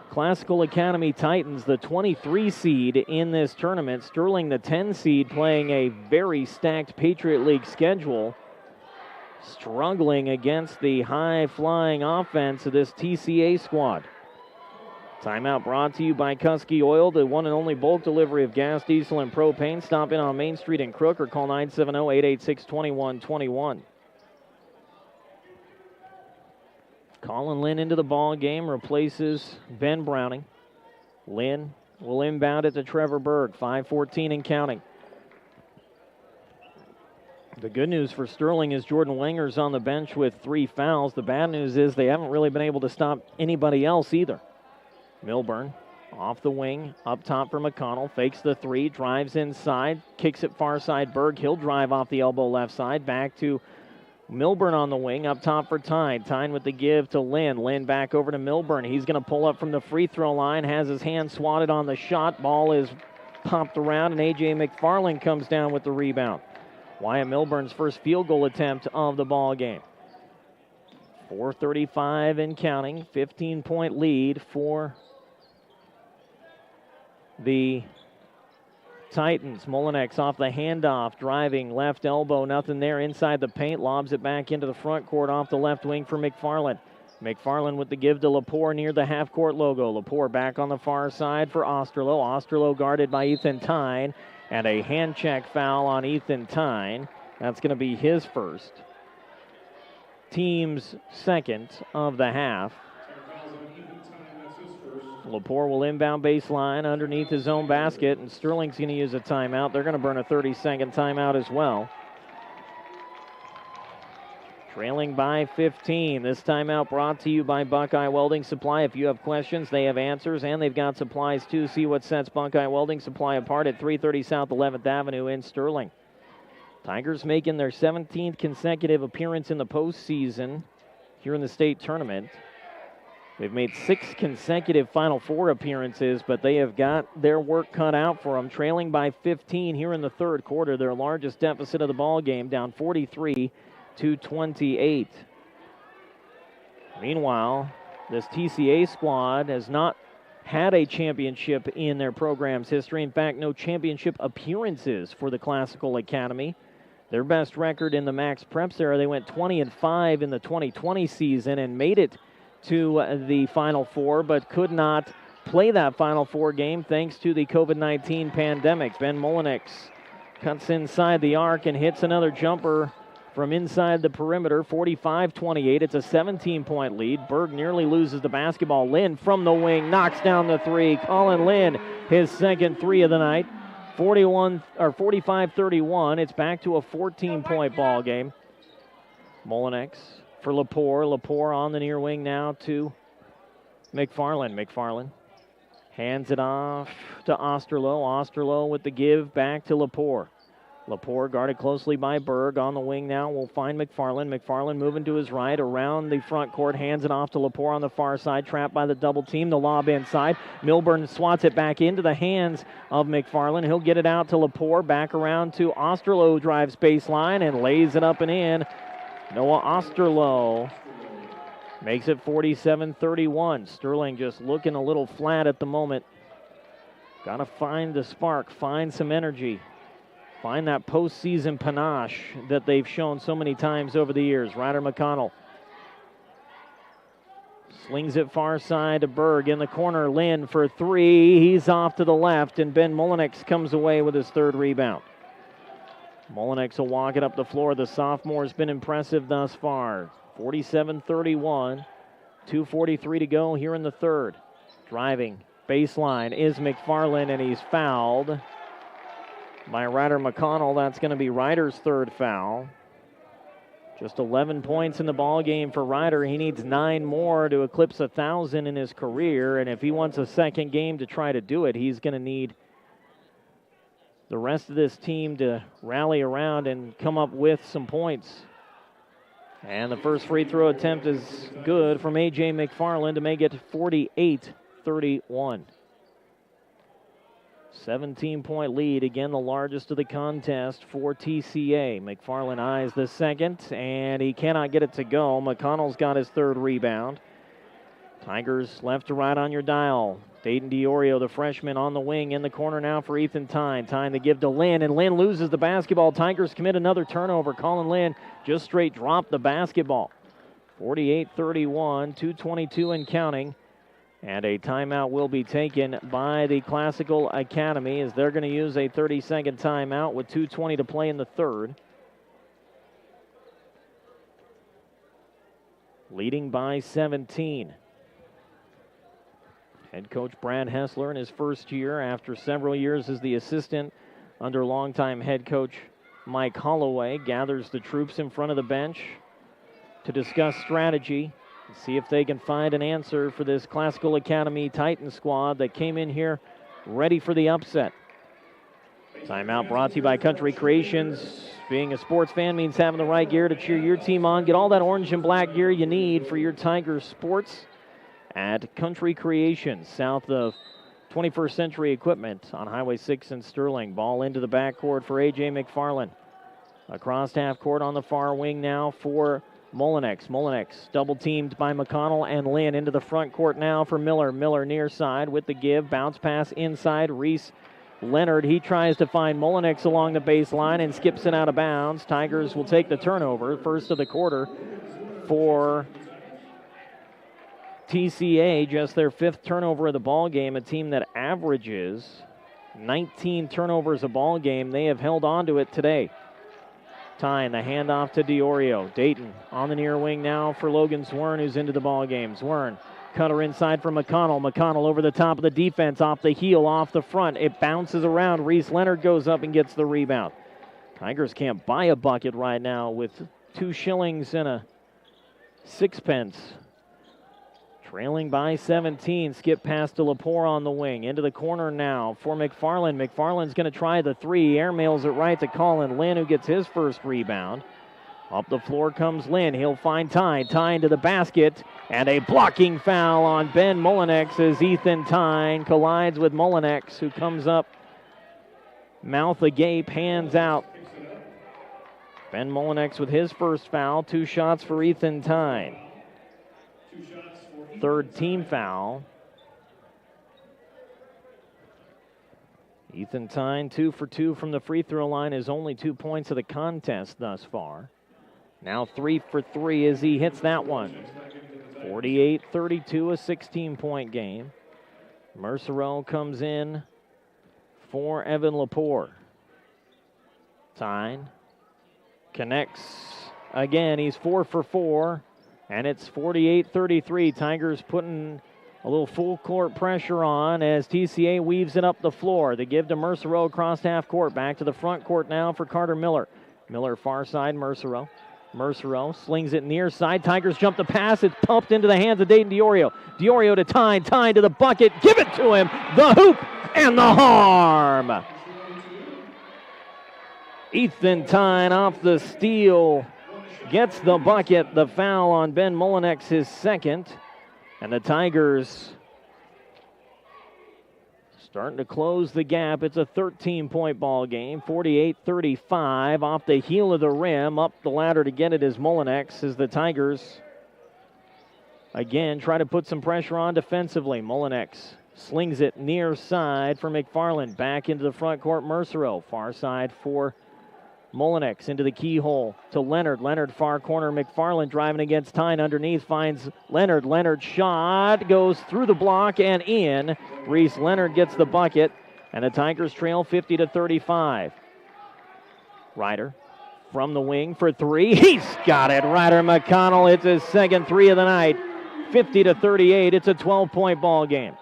Classical Academy Titans, the 23 seed in this tournament. Sterling, the 10 seed, playing a very stacked Patriot League schedule, struggling against the high-flying offense of this TCA squad. Timeout brought to you by Kusky Oil, the one and only bulk delivery of gas, diesel, and propane. Stop in on Main Street in Crook or call 970-886-2121. Colin Lynn into the ball game, replaces Ben Browning. Lynn will inbound it to Trevor Berg, 5:14 and counting. The good news for Sterling is Jordan Wenger's on the bench with 3 fouls. The bad news is they haven't really been able to stop anybody else either. Milburn off the wing, up top for McConnell, fakes the 3, drives inside, kicks it far side Berg. He'll drive off the elbow left side, back to Milburn on the wing, up top for Tyne. Tyne with the give to Lynn. Lynn back over to Milburn. He's going to pull up from the free throw line, has his hand swatted on the shot. Ball is popped around, and A.J. McFarland comes down with the rebound. Wyatt Milburn's first field goal attempt of the ball game. 4:35 and counting, 15-point lead for the Titans. Molinex off the handoff, driving left elbow, nothing there inside the paint, lobs it back into the front court off the left wing for McFarland. McFarland with the give to Lepore near the half-court logo. Lepore back on the far side for Osterloh. Osterloh guarded by Ethan Tyne, and a hand check foul on Ethan Tyne. That's going to be his first. Team's second of the half. Lepore will inbound baseline underneath his own basket, and Sterling's going to use a timeout. They're going to burn a 30-second timeout as well. Trailing by 15. This timeout brought to you by Buckeye Welding Supply. If you have questions, they have answers, and they've got supplies too. See what sets Buckeye Welding Supply apart at 330 South 11th Avenue in Sterling. Tigers making their 17th consecutive appearance in the postseason here in the state tournament. They've made 6 consecutive Final Four appearances, but they have got their work cut out for them. Trailing by 15 here in the third quarter, their largest deficit of the ball game, down 43-28. Meanwhile, this TCA squad has not had a championship in their program's history. In fact, no championship appearances for the Classical Academy. Their best record in the Max Preps era, they went 20-5 in the 2020 season and made it to the Final Four, but could not play that Final Four game thanks to the COVID-19 pandemic. Ben Molinex cuts inside the arc and hits another jumper from inside the perimeter, 45-28. It's a 17-point lead. Berg nearly loses the basketball. Lynn from the wing knocks down the 3. Colin Lynn, his second 3 of the night. 45-31. It's back to a 14-point ball game. Molinex for Lepore. Lepore on the near wing now to McFarland. McFarland hands it off to Osterloh. Osterloh with the give back to Lepore. Lepore guarded closely by Berg. On the wing now will find McFarland. McFarland moving to his right around the front court. Hands it off to Lepore on the far side. Trapped by the double team. The lob inside. Milburn swats it back into the hands of McFarland. He'll get it out to Lepore. Back around to Osterloh. Drives baseline and lays it up and in. Noah Osterloh makes it 47-31. Sterling just looking a little flat at the moment. Got to find the spark. Find some energy. Find that postseason panache that they've shown so many times over the years. Ryder McConnell slings it far side to Berg in the corner. Lynn for 3. He's off to the left, and Ben Molinex comes away with his third rebound. Molinex will walk it up the floor. The sophomore's been impressive thus far. 47-31. 2:43 to go here in the third. Driving baseline is McFarland, and he's fouled by Ryder McConnell. That's going to be Ryder's third foul. Just 11 points in the ball game for Ryder. He needs 9 more to eclipse 1,000 in his career, and if he wants a second game to try to do it, he's going to need the rest of this team to rally around and come up with some points. And the first free throw attempt is good from A.J. McFarland to make it 48-31. 17-point lead, again the largest of the contest for TCA. McFarland eyes the second, and he cannot get it to go. McConnell's got his third rebound. Tigers left to right on your dial. Dayton DiOrio, the freshman, on the wing in the corner now for Ethan Tyne. Tyne to give to Lynn, and Lynn loses the basketball. Tigers commit another turnover. Colin Lynn just straight dropped the basketball. 48-31, 2:22 and counting. And a timeout will be taken by the Classical Academy as they're going to use a 30-second timeout with 2:20 to play in the third. leading by 17. Head coach Brad Hessler in his first year after several years as the assistant under longtime head coach Mike Holloway gathers the troops in front of the bench to discuss strategy and see if they can find an answer for this Classical Academy Titan squad that came in here ready for the upset. Timeout brought to you by Country Creations. Being a sports fan means having the right gear to cheer your team on. Get all that orange and black gear you need for your Tigers sports at Country Creations, south of 21st Century Equipment on Highway 6 in Sterling. Ball into the backcourt for A.J. McFarland. Across half court on the far wing now for Molinex. Molinex double-teamed by McConnell and Lynn into the front court now for Miller. Miller near side with the give. Bounce pass inside. Reese Leonard, he tries to find Molinex along the baseline and skips it out of bounds. Tigers will take the turnover. First of the quarter for TCA, just their 5th turnover of the ball game, a team that averages 19 turnovers a ball game. They have held on to it today. Tyne, the handoff to Diorio. Dayton on the near wing now for Logan Zwern, who's into the ball game. Zwern, cutter inside for McConnell. McConnell over the top of the defense, off the heel, off the front. It bounces around. Reese Leonard goes up and gets the rebound. Tigers can't buy a bucket right now with 2 shillings and a 6p. Trailing by 17. Skip pass to Lepore on the wing. Into the corner now for McFarland. McFarland's going to try the 3. Airmails it right to Colin Lynn, who gets his first rebound. Up the floor comes Lynn. He'll find Tyne. Tyne to the basket. And a blocking foul on Ben Molinex as Ethan Tyne collides with Molinex, who comes up mouth agape, hands out. Ben Molinex with his first foul. 2 shots for Ethan Tyne. 3rd team foul. Ethan Tyne 2 for 2 from the free throw line, is only 2 points of the contest thus far. Now 3 for 3 as he hits that one. 48-32, a 16-point game. Mercereau comes in for Evan Lepore. Tyne connects again. He's 4 for 4. And it's 48-33. Tigers putting a little full court pressure on as TCA weaves it up the floor. They give to Mercereau across half court. Back to the front court now for Carter Miller. Miller far side, Mercereau. Mercereau slings it near side. Tigers jump the pass. It's pumped into the hands of Dayton Diorio. Diorio to Tyne. Tyne to the bucket. Give it to him. The hoop and the harm. Ethan Tyne off the steal. Gets the bucket, the foul on Ben Molinex, his 2nd. And the Tigers starting to close the gap. It's a 13-point ball game, 48-35. Off the heel of the rim, up the ladder to get it is Molinex as the Tigers, again, try to put some pressure on defensively. Molinex slings it near side for McFarland. Back into the front court, Mercereau. Far side for Molinex into the keyhole to Leonard. Leonard far corner. McFarland driving against Tyne underneath. Finds Leonard. Leonard shot goes through the block and in. Reese Leonard gets the bucket. And the Tigers trail 50-35. Ryder from the wing for 3. He's got it. Ryder McConnell. It's his 2nd 3 of the night. 50-38. It's a 12-point ball game.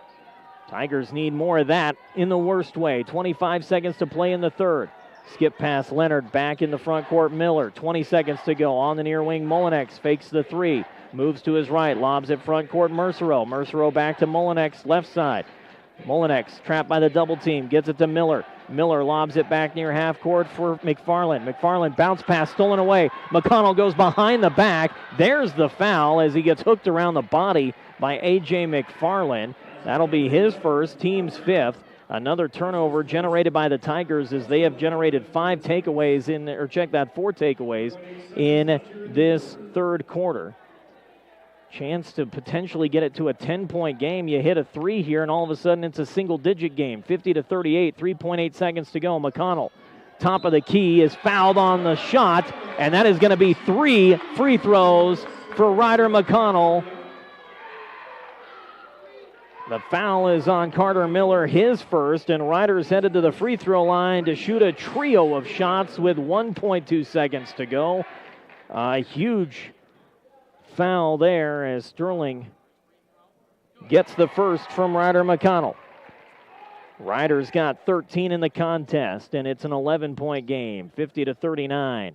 Tigers need more of that in the worst way. 25 seconds to play in the 3rd. Skip past Leonard, back in the front court, Miller. 20 seconds to go. On the near wing, Molinex fakes the 3. Moves to his right, lobs at front court, Mercereau. Mercereau back to Molinex, left side. Molinex trapped by the double team, gets it to Miller. Miller lobs it back near half court for McFarland. McFarland bounce pass stolen away. McConnell goes behind the back. There's the foul as he gets hooked around the body by A.J. McFarland. That'll be his first, team's 5th. Another turnover generated by the Tigers as they have generated 4 takeaways in this 3rd quarter. Chance to potentially get it to a 10-point game. You hit a 3 here, and all of a sudden it's a single-digit game. 50-38, 3.8 seconds to go. McConnell, top of the key, is fouled on the shot, and that is going to be 3 free throws for Ryder McConnell. The foul is on Carter Miller, his first, and Ryder's headed to the free throw line to shoot a trio of shots with 1.2 seconds to go. A huge foul there as Sterling gets the first from Ryder McConnell. Ryder's got 13 in the contest, and it's an 11-point game, 50-39.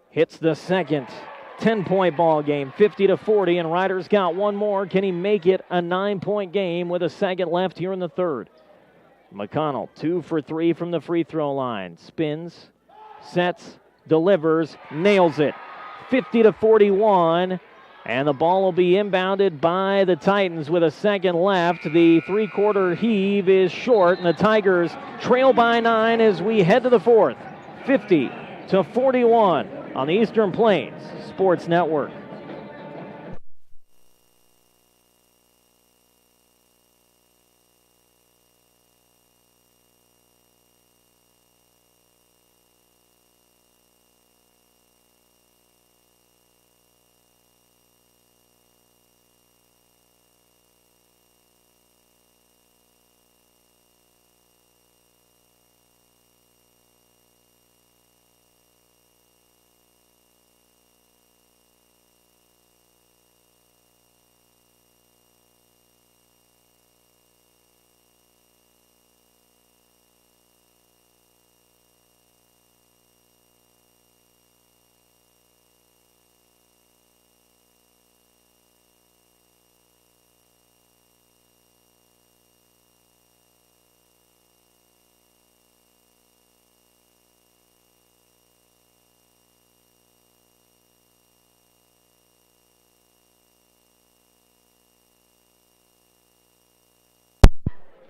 Hits the second, 10-point ball game, 50-40, and Ryder's got one more. Can he make it a 9-point game with a second left here in the third? McConnell, 2 for 3 from the free throw line. Spins, sets, delivers, nails it. 50-41. And the ball will be inbounded by the Titans with a second left. The three-quarter heave is short, and the Tigers trail by 9 as we head to the fourth. 50-41 on the Eastern Plains Sports Network.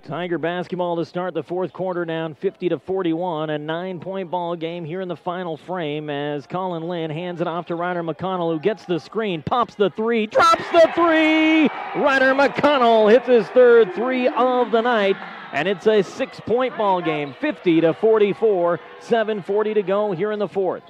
Tiger basketball to start the fourth quarter, down 50-41. A 9-point ball game here in the final frame as Colin Lynn hands it off to Ryder McConnell, who gets the screen, pops the three, drops the three. Ryder McConnell hits his third three of the night, and it's a 6-point ball game, 50-44. 7:40 to go here in the fourth.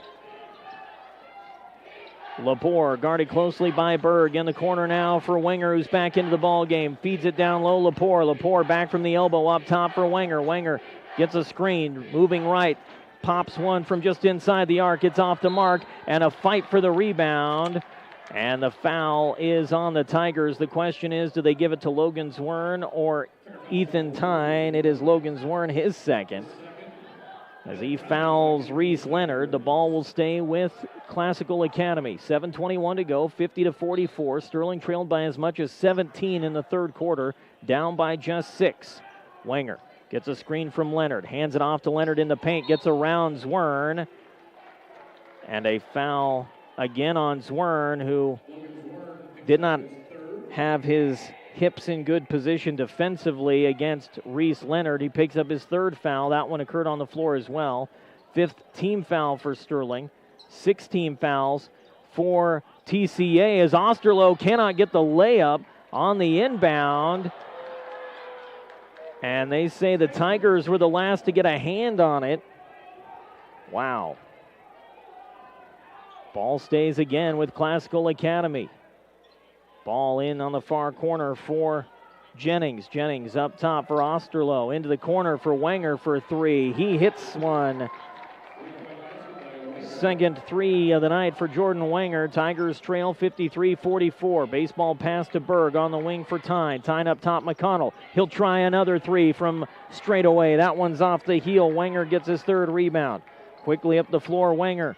Lepore guarded closely by Berg in the corner now for Wenger, who's back into the ball game. Feeds it down low, Lepore back from the elbow up top for Wenger. Wenger gets a screen, moving right, pops one from just inside the arc. It's off the mark, and a fight for the rebound. And the foul is on the Tigers. The question is, do they give it to Logan Zwern or Ethan Tyne? It is Logan Zwern, his second. As he fouls Reese Leonard, the ball will stay with Classical Academy. 7:21 to go, 50-44. Sterling trailed by as much as 17 in the third quarter, down by just 6. Wenger gets a screen from Leonard, hands it off to Leonard in the paint, gets around Zwern. And a foul again on Zwern, who did not have his hips in good position defensively against Reese Leonard. He picks up his third foul. That one occurred on the floor as well. 5th team foul for Sterling. 6 team fouls for TCA as Osterloh cannot get the layup on the inbound. And they say the Tigers were the last to get a hand on it. Wow. Ball stays again with Classical Academy. Ball in on the far corner for Jennings. Jennings up top for Osterloh. Into the corner for Wenger for 3. He hits one. Second 3 of the night for Jordan Wenger. Tigers trail 53-44. Baseball pass to Berg on the wing for Tyne. Tyne up top, McConnell. He'll try another 3 from straight away. That one's off the heel. Wenger gets his third rebound. Quickly up the floor, Wenger.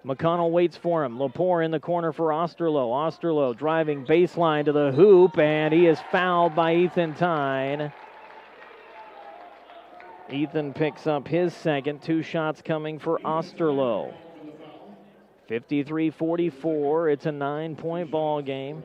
McConnell waits for him. Lepore in the corner for Osterloh. Osterloh driving baseline to the hoop, and he is fouled by Ethan Tyne. Ethan picks up his second. 2 shots coming for Osterloh. 53-44. It's a 9-point ball game.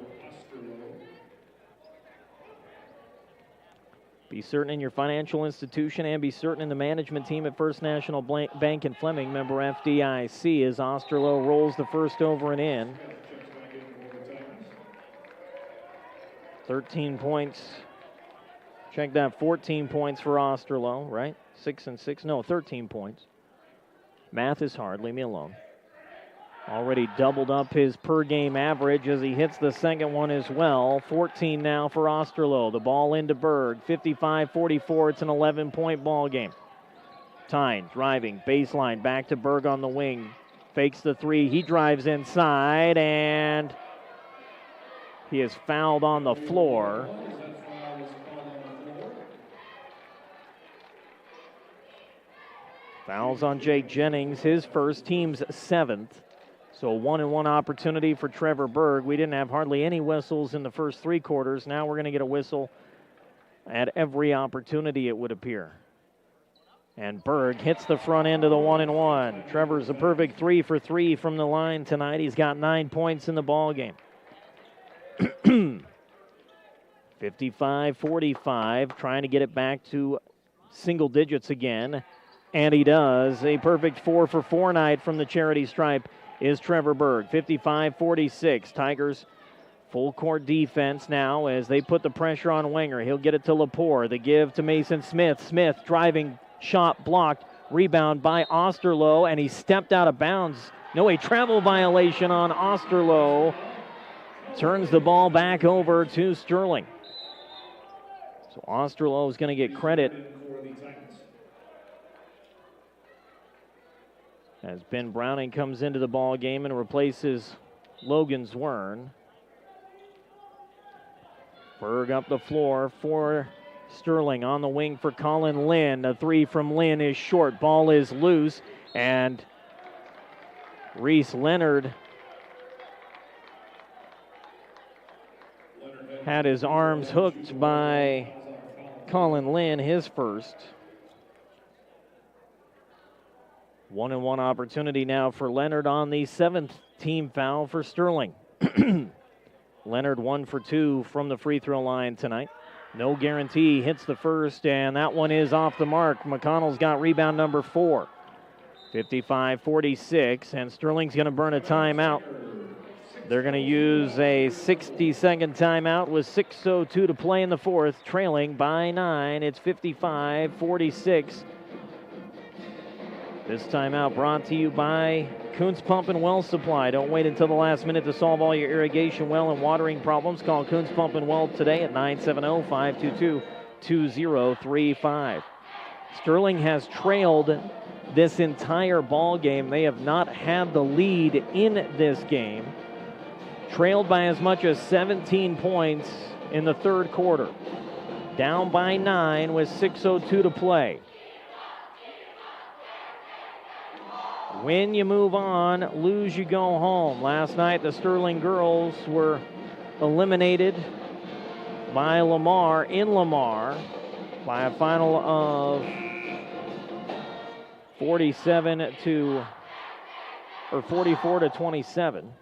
Be certain in your financial institution and be certain in the management team at First National Bank in Fleming, member FDIC, as Osterloh rolls the first over and in. 13 points. Check that, 14 points for Osterloh, right? 6 and 6. No, 13 points. Math is hard. Leave me alone. Already doubled up his per-game average as he hits the second one as well. 14 now for Osterloh. The ball into Berg. 55-44. It's an 11-point ball game. Tyne driving baseline back to Berg on the wing. fakes the three. He drives inside, and he is fouled on the floor. Fouls on Jake Jennings, his first, team's 7th. So a 1-and-1 opportunity for Trevor Berg. We didn't have hardly any whistles in the first 3 quarters. Now we're going to get a whistle at every opportunity, it would appear. And Berg hits the front end of the 1-and-1. Trevor's a perfect 3 for 3 from the line tonight. He's got 9 points in the ball game. 55-45, trying to get it back to single digits again. And he does. A perfect 4 for 4 night from the charity stripe is Trevor Berg. 55-46. Tigers full court defense now as they put the pressure on Wenger. He'll get it to Lepore. The give to Mason Smith. Smith driving, shot blocked. Rebound by Osterloh, and he stepped out of bounds. No, a travel violation on Osterloh. Turns the ball back over to Sterling. So Osterloh is going to get credit as Ben Browning comes into the ball game and replaces Logan Zwern. Berg up the floor for Sterling on the wing for Colin Lynn. A 3 from Lynn is short. Ball is loose, and Reese Leonard had his arms hooked by Colin Lynn, his first. 1-and-1 opportunity now for Leonard on the 7th team foul for Sterling. Leonard 1 for 2 from the free throw line tonight. No guarantee, hits the first, and that one is off the mark. McConnell's got rebound number 4. 55-46, and Sterling's going to burn a timeout. They're going to use a 60-second timeout with 6:02 to play in the fourth, trailing by 9. It's 55-46. This timeout brought to you by Kuntz Pump and Well Supply. Don't wait until the last minute to solve all your irrigation well and watering problems. Call Kuntz Pump and Well today at 970-522-2035. Sterling has trailed this entire ball game. They have not had the lead in this game. Trailed by as much as 17 points in the third quarter. Down by 9 with 6:02 to play. Win, you move on. Lose, you go home. Last night, the Sterling girls were eliminated by Lamar in Lamar by a final of 44 to 27.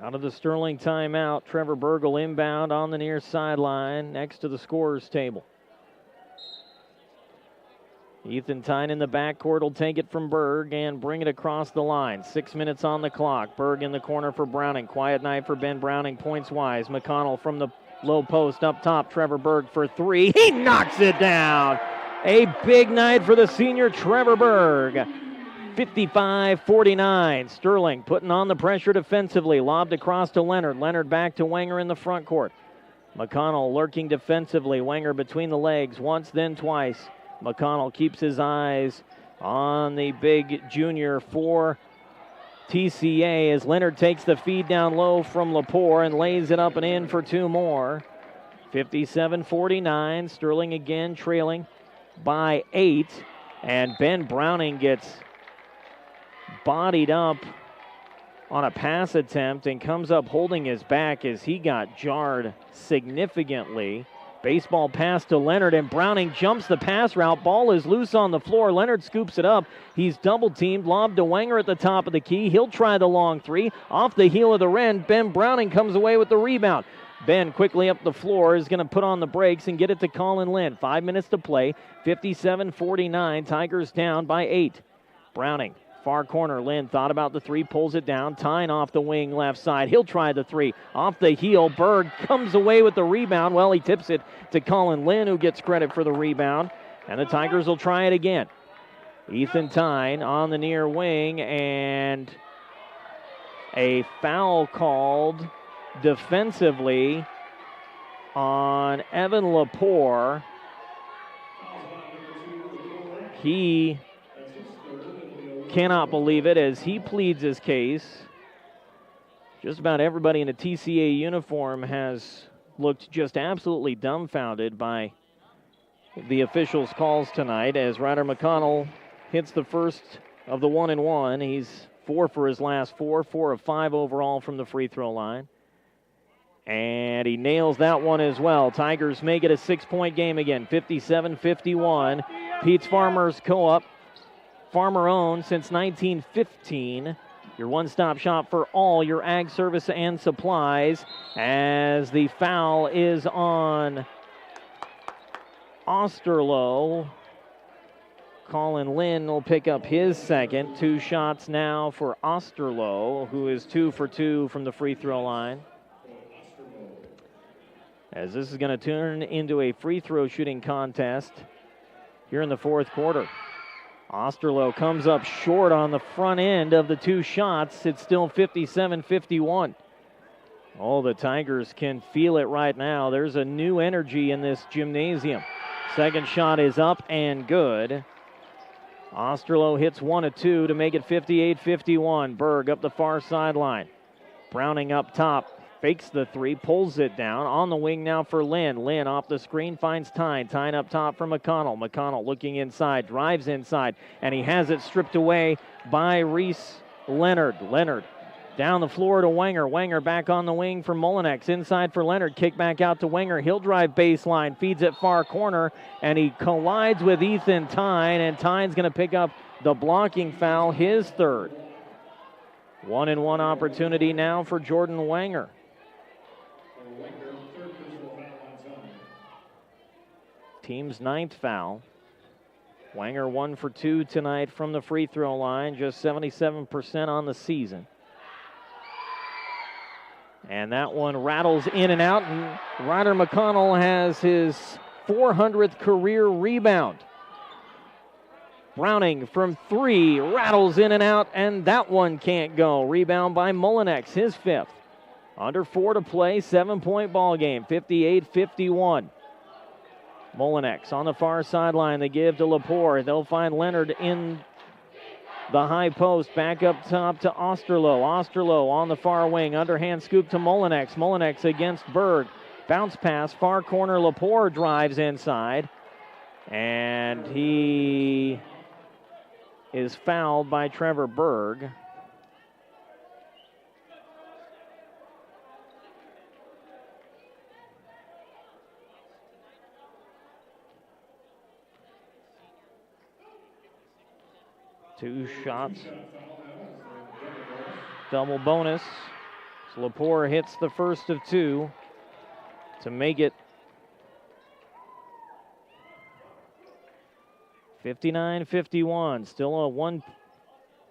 Out of the Sterling timeout, Trevor Berg will inbound on the near sideline next to the scorer's table. Ethan Tyne in the backcourt will take it from Berg and bring it across the line. 6 minutes on the clock. Berg in the corner for Browning. Quiet night for Ben Browning, points-wise. McConnell from the low post up top. Trevor Berg for 3. He knocks it down. A big night for the senior Trevor Berg. 55-49. Sterling putting on the pressure defensively. Lobbed across to Leonard. Leonard back to Wenger in the front court. McConnell lurking defensively. Wenger between the legs once, then twice. McConnell keeps his eyes on the big junior for TCA as Leonard takes the feed down low from Lepore and lays it up and in for 2 more. 57-49. Sterling again trailing by 8. And Ben Browning gets bodied up on a pass attempt and comes up holding his back as he got jarred significantly. Baseball pass to Leonard, and Browning jumps the pass route. Ball is loose on the floor. Leonard scoops it up. He's double-teamed. Lob to Wenger at the top of the key. He'll try the long 3. Off the heel of the Wren, Ben Browning comes away with the rebound. Ben quickly up the floor is going to put on the brakes and get it to Colin Lynn. 5 minutes to play. 57-49. Tigers down by 8. Browning. Far corner, Lynn thought about the 3, pulls it down. Tyne off the wing left side. He'll try the 3. Off the heel, Berg comes away with the rebound. Well, he tips it to Colin Lynn, who gets credit for the rebound. And the Tigers will try it again. Ethan Tyne on the near wing, and a foul called defensively on Evan Lepore. He cannot believe it as he pleads his case. Just about everybody in a TCA uniform has looked just absolutely dumbfounded by the officials' calls tonight as Ryder McConnell hits the first of the 1-and-1. He's 4 for his last 4 of 5 overall from the free throw line. And he nails that one as well. Tigers make it a 6-point game again, 57-51. Pete's Farmers Co-op, farmer-owned since 1915. Your one-stop shop for all your ag service and supplies, as the foul is on Osterloh. Colin Lynn will pick up his second. 2 shots now for Osterloh, who is 2 for 2 from the free throw line. As this is going to turn into a free throw shooting contest here in the fourth quarter. Osterloh comes up short on the front end of the 2 shots. It's still 57-51. Oh, the Tigers can feel it right now. There's a new energy in this gymnasium. Second shot is up and good. Osterloh hits 1 of 2 to make it 58-51. Berg up the far sideline. Browning up top. Fakes the 3, pulls it down. On the wing now for Lynn. Lynn off the screen, finds Tyne. Tyne up top for McConnell. McConnell looking inside, drives inside, and he has it stripped away by Reese Leonard. Leonard down the floor to Wenger. Wenger back on the wing for Molinex. Inside for Leonard. Kick back out to Wenger. He'll drive baseline, feeds it far corner, and he collides with Ethan Tyne, and Tyne's going to pick up the blocking foul, his third. 1-and-1 opportunity now for Jordan Wenger. Team's 9th foul. Wenger 1 for 2 tonight from the free throw line, just 77% on the season. And that one rattles in and out, and Ryder McConnell has his 400th career rebound. Browning from 3, rattles in and out, and that one can't go. Rebound by Molinex, his 5th. Under 4 to play, 7-point ball game, 58-51. Molinex on the far sideline. They give to Lepore. They'll find Leonard in the high post. Back up top to Osterloh. Osterloh on the far wing. Underhand scoop to Molinex. Molinex against Berg. Bounce pass. Far corner. Lepore drives inside. And he is fouled by Trevor Berg. Two shots. Double bonus. So Lepore hits the first of 2 to make it 59-51. Still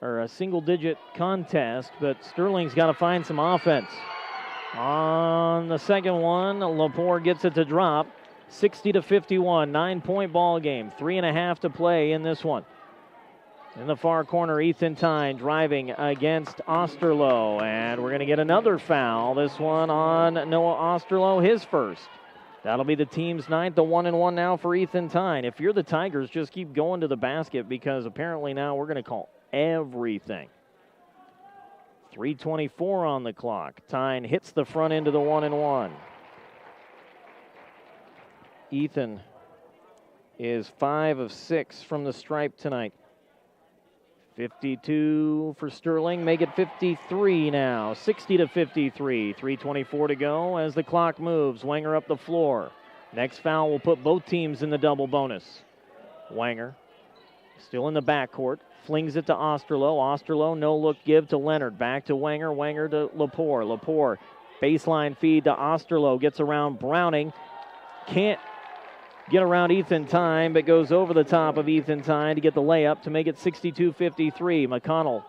a single-digit contest, but Sterling's got to find some offense. On the second one, Lepore gets it to drop. 60-51, 9-point ball game. 3.5 to play in this one. In the far corner, Ethan Tyne driving against Osterloh. And we're going to get another foul. This one on Noah Osterloh, his first. That'll be the team's 9th, the 1-and-1 now for Ethan Tyne. If you're the Tigers, just keep going to the basket because apparently now we're going to call everything. 3:24 on the clock. Tyne hits the front end of the 1-and-1. Ethan is 5 of 6 from the stripe tonight. 52 for Sterling, make it 53 now, 60-53, 3:24 to go as the clock moves. Wenger up the floor. Next foul will put both teams in the double bonus. Wenger still in the backcourt, flings it to Osterloh. Osterloh, no look give to Leonard, back to Wenger, Wenger to Lepore. Lepore, baseline feed to Osterloh, gets around Browning, can't get around Ethan Tyne, but goes over the top of Ethan Tyne to get the layup to make it 62-53. McConnell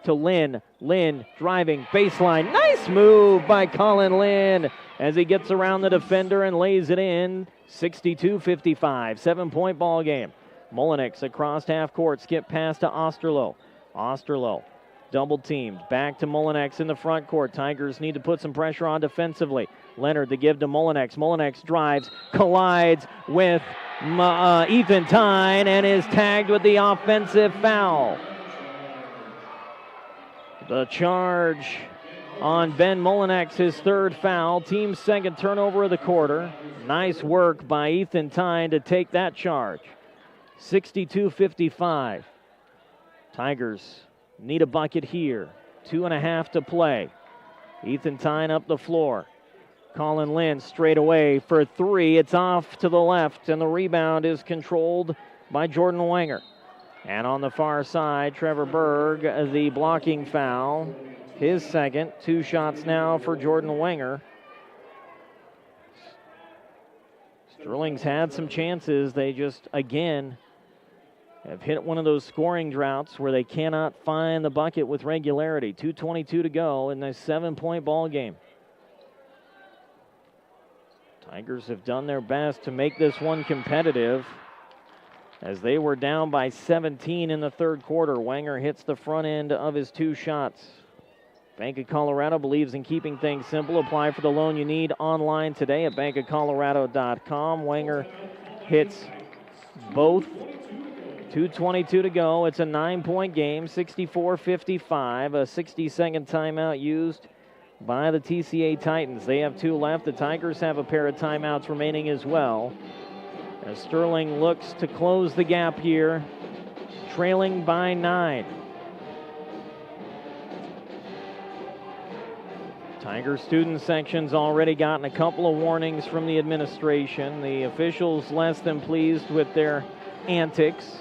to Lynn. Lynn driving baseline. Nice move by Colin Lynn as he gets around the defender and lays it in. 62-55, 7-point ball game. Molinex across half court. Skip pass to Osterloh. Osterloh double teamed. Back to Molinex in the front court. Tigers need to put some pressure on defensively. Leonard, the give to Molinex. Molinex drives, collides with Ethan Tyne, and is tagged with the offensive foul. The charge on Ben Molinex, his third foul. Team's second turnover of the quarter. Nice work by Ethan Tyne to take that charge. 62-55. Tigers need a bucket here. 2.5 to play. Ethan Tyne up the floor. Colin Lynn straight away for three. It's off to the left, and the rebound is controlled by Jordan Wenger. And on the far side, Trevor Berg, the blocking foul. His second. 2 shots now for Jordan Wenger. Sterling's had some chances. They just, again, have hit one of those scoring droughts where they cannot find the bucket with regularity. 2:22 to go in this 7-point ball game. Tigers have done their best to make this one competitive as they were down by 17 in the third quarter. Wenger hits the front end of his 2 shots. Bank of Colorado believes in keeping things simple. Apply for the loan you need online today at bankofcolorado.com. Wenger hits both. 2:22 to go. It's a 9-point game, 64-55. A 60-second timeout used by the TCA Titans. They have 2 left. The Tigers have a pair of timeouts remaining as well, as Sterling looks to close the gap here, trailing by 9. Tiger student section's already gotten a couple of warnings from the administration. The officials less than pleased with their antics.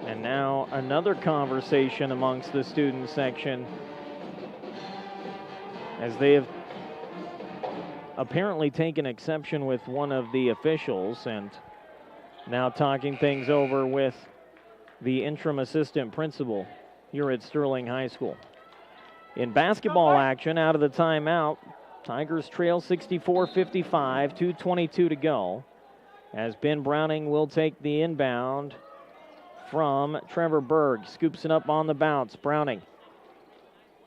And now another conversation amongst the student section, as they have apparently taken exception with one of the officials and now talking things over with the interim assistant principal here at Sterling High School. In basketball action, out of the timeout, Tigers trail 64-55, 2:22 to go, as Ben Browning will take the inbound from Trevor Berg. Scoops it up on the bounce. Browning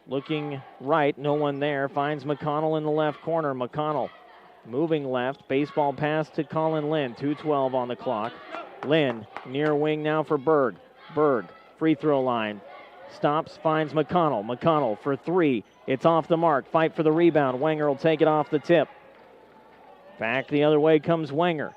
looking right, no one there. Finds McConnell in the left corner. McConnell moving left. Baseball pass to Colin Lynn. 2:12 on the clock. Lynn near wing now for Berg. Berg, free throw line. Stops, finds McConnell. McConnell for 3. It's off the mark. Fight for the rebound. Wenger will take it off the tip. Back the other way comes Wenger.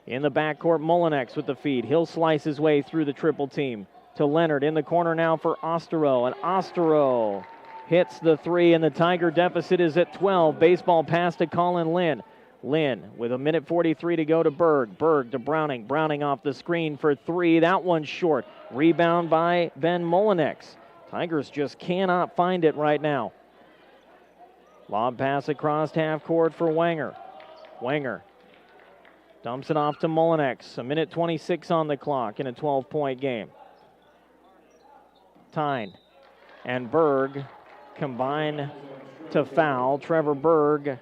In the backcourt, Molinex with the feed. He'll slice his way through the triple team to Leonard. In the corner now for Ostero. And Ostero hits the 3, and the Tiger deficit is at 12. Baseball pass to Colin Lynn. Lynn with 1:43 to go to Berg. Berg to Browning. Browning off the screen for 3. That one's short. Rebound by Ben Molinex. Tigers just cannot find it right now. Lob pass across half court for Wenger. Wenger dumps it off to Molinex. 1:26 on the clock in a 12-point game. Tyne and Berg combine to foul. Trevor Berg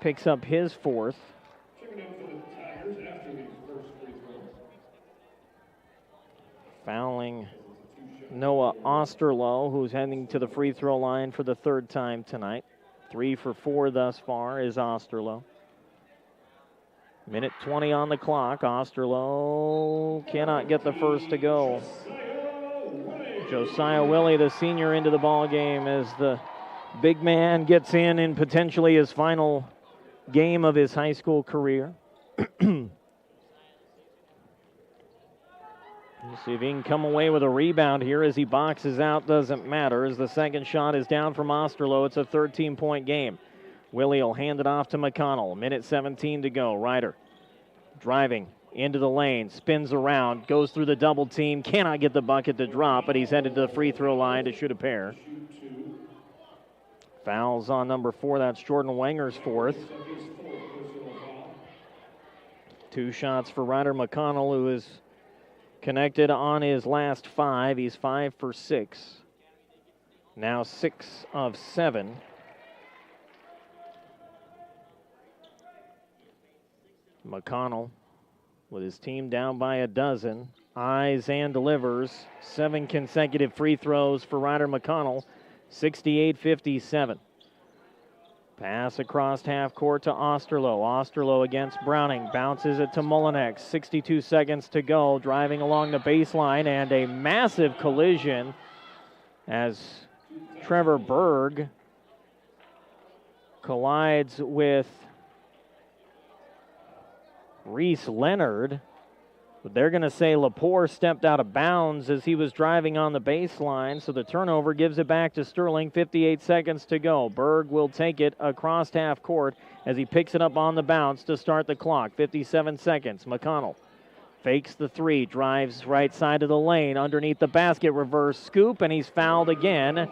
picks up his 4th. Fouling Noah Osterloh, who's heading to the free throw line for the 3rd time tonight. 3 for 4 thus far is Osterloh. 1:20 on the clock. Osterloh cannot get the first to go. Josiah Willie, the senior, into the ball game as the big man gets in potentially his final game of his high school career. Let's see if he can come away with a rebound here as he boxes out. Doesn't matter as the second shot is down from Osterloh. It's a 13-point game. Willie will hand it off to McConnell. 1:17 to go. Ryder driving into the lane, spins around, goes through the double team, cannot get the bucket to drop, but he's headed to the free throw line to shoot a pair. Fouls on number 4. That's Jordan Wenger's 4th. 2 shots for Ryder McConnell, who is connected on his last 5. He's 5 for 6. Now 6 of 7. McConnell with his team down by a dozen. eyes and delivers. 7 consecutive free throws for Ryder McConnell. 68-57. Pass across half court to Osterloh. Osterloh against Browning. Bounces it to Mullinex. 62 seconds to go. Driving along the baseline, and a massive collision as Trevor Berg collides with Reese Leonard. But they're going to say Lepore stepped out of bounds as he was driving on the baseline, so the turnover gives it back to Sterling. 58 seconds to go. Berg will take it across half court as he picks it up on the bounce to start the clock. 57 seconds. McConnell fakes the three, drives right side of the lane, underneath the basket, reverse scoop, and he's fouled again.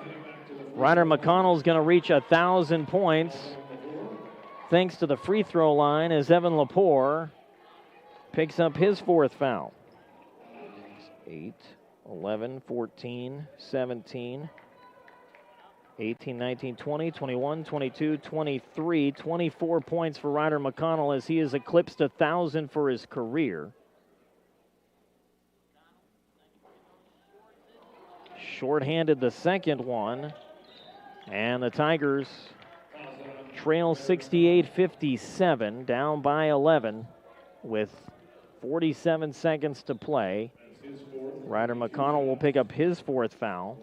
Ryder McConnell's going to reach 1,000 points thanks to the free throw line as Evan Lepore picks up his 4th foul. 8, 11, 14, 17, 18, 19, 20, 21, 22, 23, 24 points for Ryder McConnell as he has eclipsed 1,000 for his career. Shorthanded the second one, and the Tigers trail 68-57, down by 11 with 47 seconds to play. Ryder McConnell will pick up his 4th foul.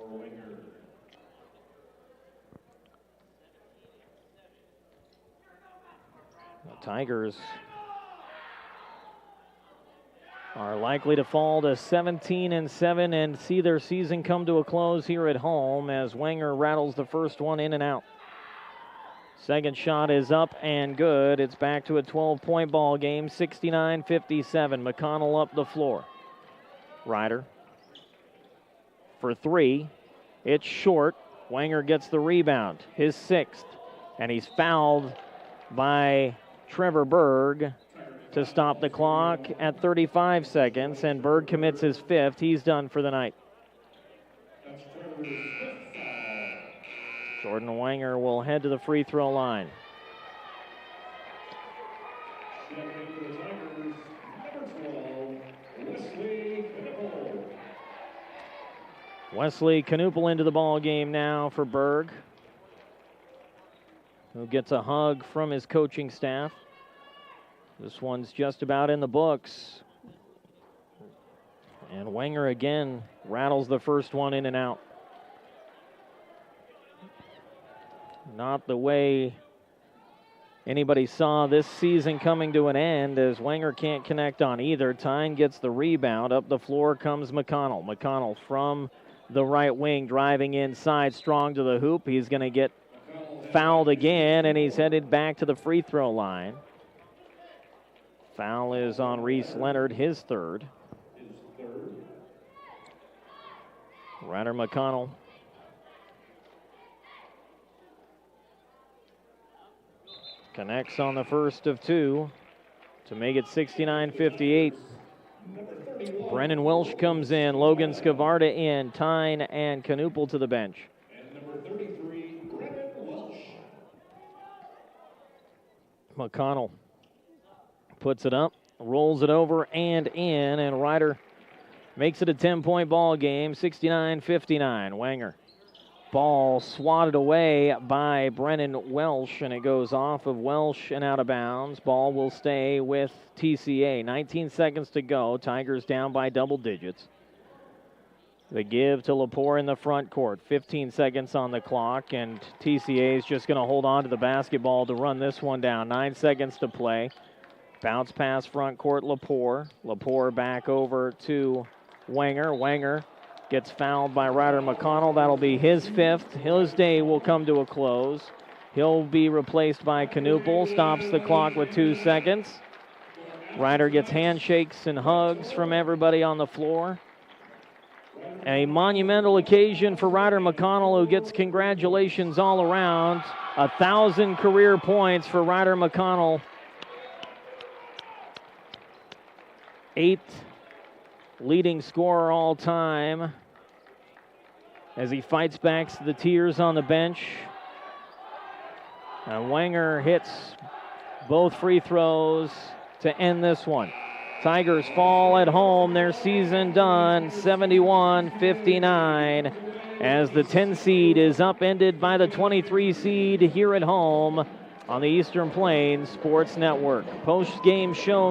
The Tigers are likely to fall to 17-7 and see their season come to a close here at home as Wenger rattles the first one in and out. Second shot is up and good. It's back to a 12-point ball game, 69-57. McConnell up the floor. Ryder for 3. It's short. Wenger gets the rebound, his 6th. And he's fouled by Trevor Berg to stop the clock at 35 seconds. And Berg commits his 5th. He's done for the night. Jordan Wenger will head to the free throw line. Wesley Knuppel into the ball game now for Berg, who gets a hug from his coaching staff. This one's just about in the books. And Wenger again rattles the first one in and out. Not the way anybody saw this season coming to an end, as Wenger can't connect on either. Tyne gets the rebound. Up the floor comes McConnell. McConnell from the right wing, driving inside, strong to the hoop. He's going to get fouled again, and he's headed back to the free throw line. Foul is on Reese Leonard, his 3rd. Ryder McConnell connects on the first of 2 to make it 69-58. Brennan Welsh comes in, Logan Scavarda in, Tyne and Knuppel to the bench. And number 33, Brennan Welsh. McConnell puts it up, rolls it over and in, and Ryder makes it a 10-point ball game, 69-59. Wenger. Ball swatted away by Brennan Welsh, and it goes off of Welsh and out of bounds. Ball will stay with TCA. 19 seconds to go. Tigers down by double digits. The give to Lepore in the front court. 15 seconds on the clock, and TCA is just going to hold on to the basketball to run this one down. 9 seconds to play. Bounce pass front court, Lepore. Lepore back over to Wenger. Wenger gets fouled by Ryder McConnell. That'll be his 5th. His day will come to a close. He'll be replaced by Knuppel. Stops the clock with 2 seconds. Ryder gets handshakes and hugs from everybody on the floor. A monumental occasion for Ryder McConnell, who gets congratulations all around. 1,000 career points for Ryder McConnell. 8th leading scorer all time as he fights back the tears on the bench. And Wenger hits both free throws to end this one. Tigers fall at home. Their season done, 71-59, as the 10 seed is upended by the 23 seed here at home on the Eastern Plains Sports Network. Post-game show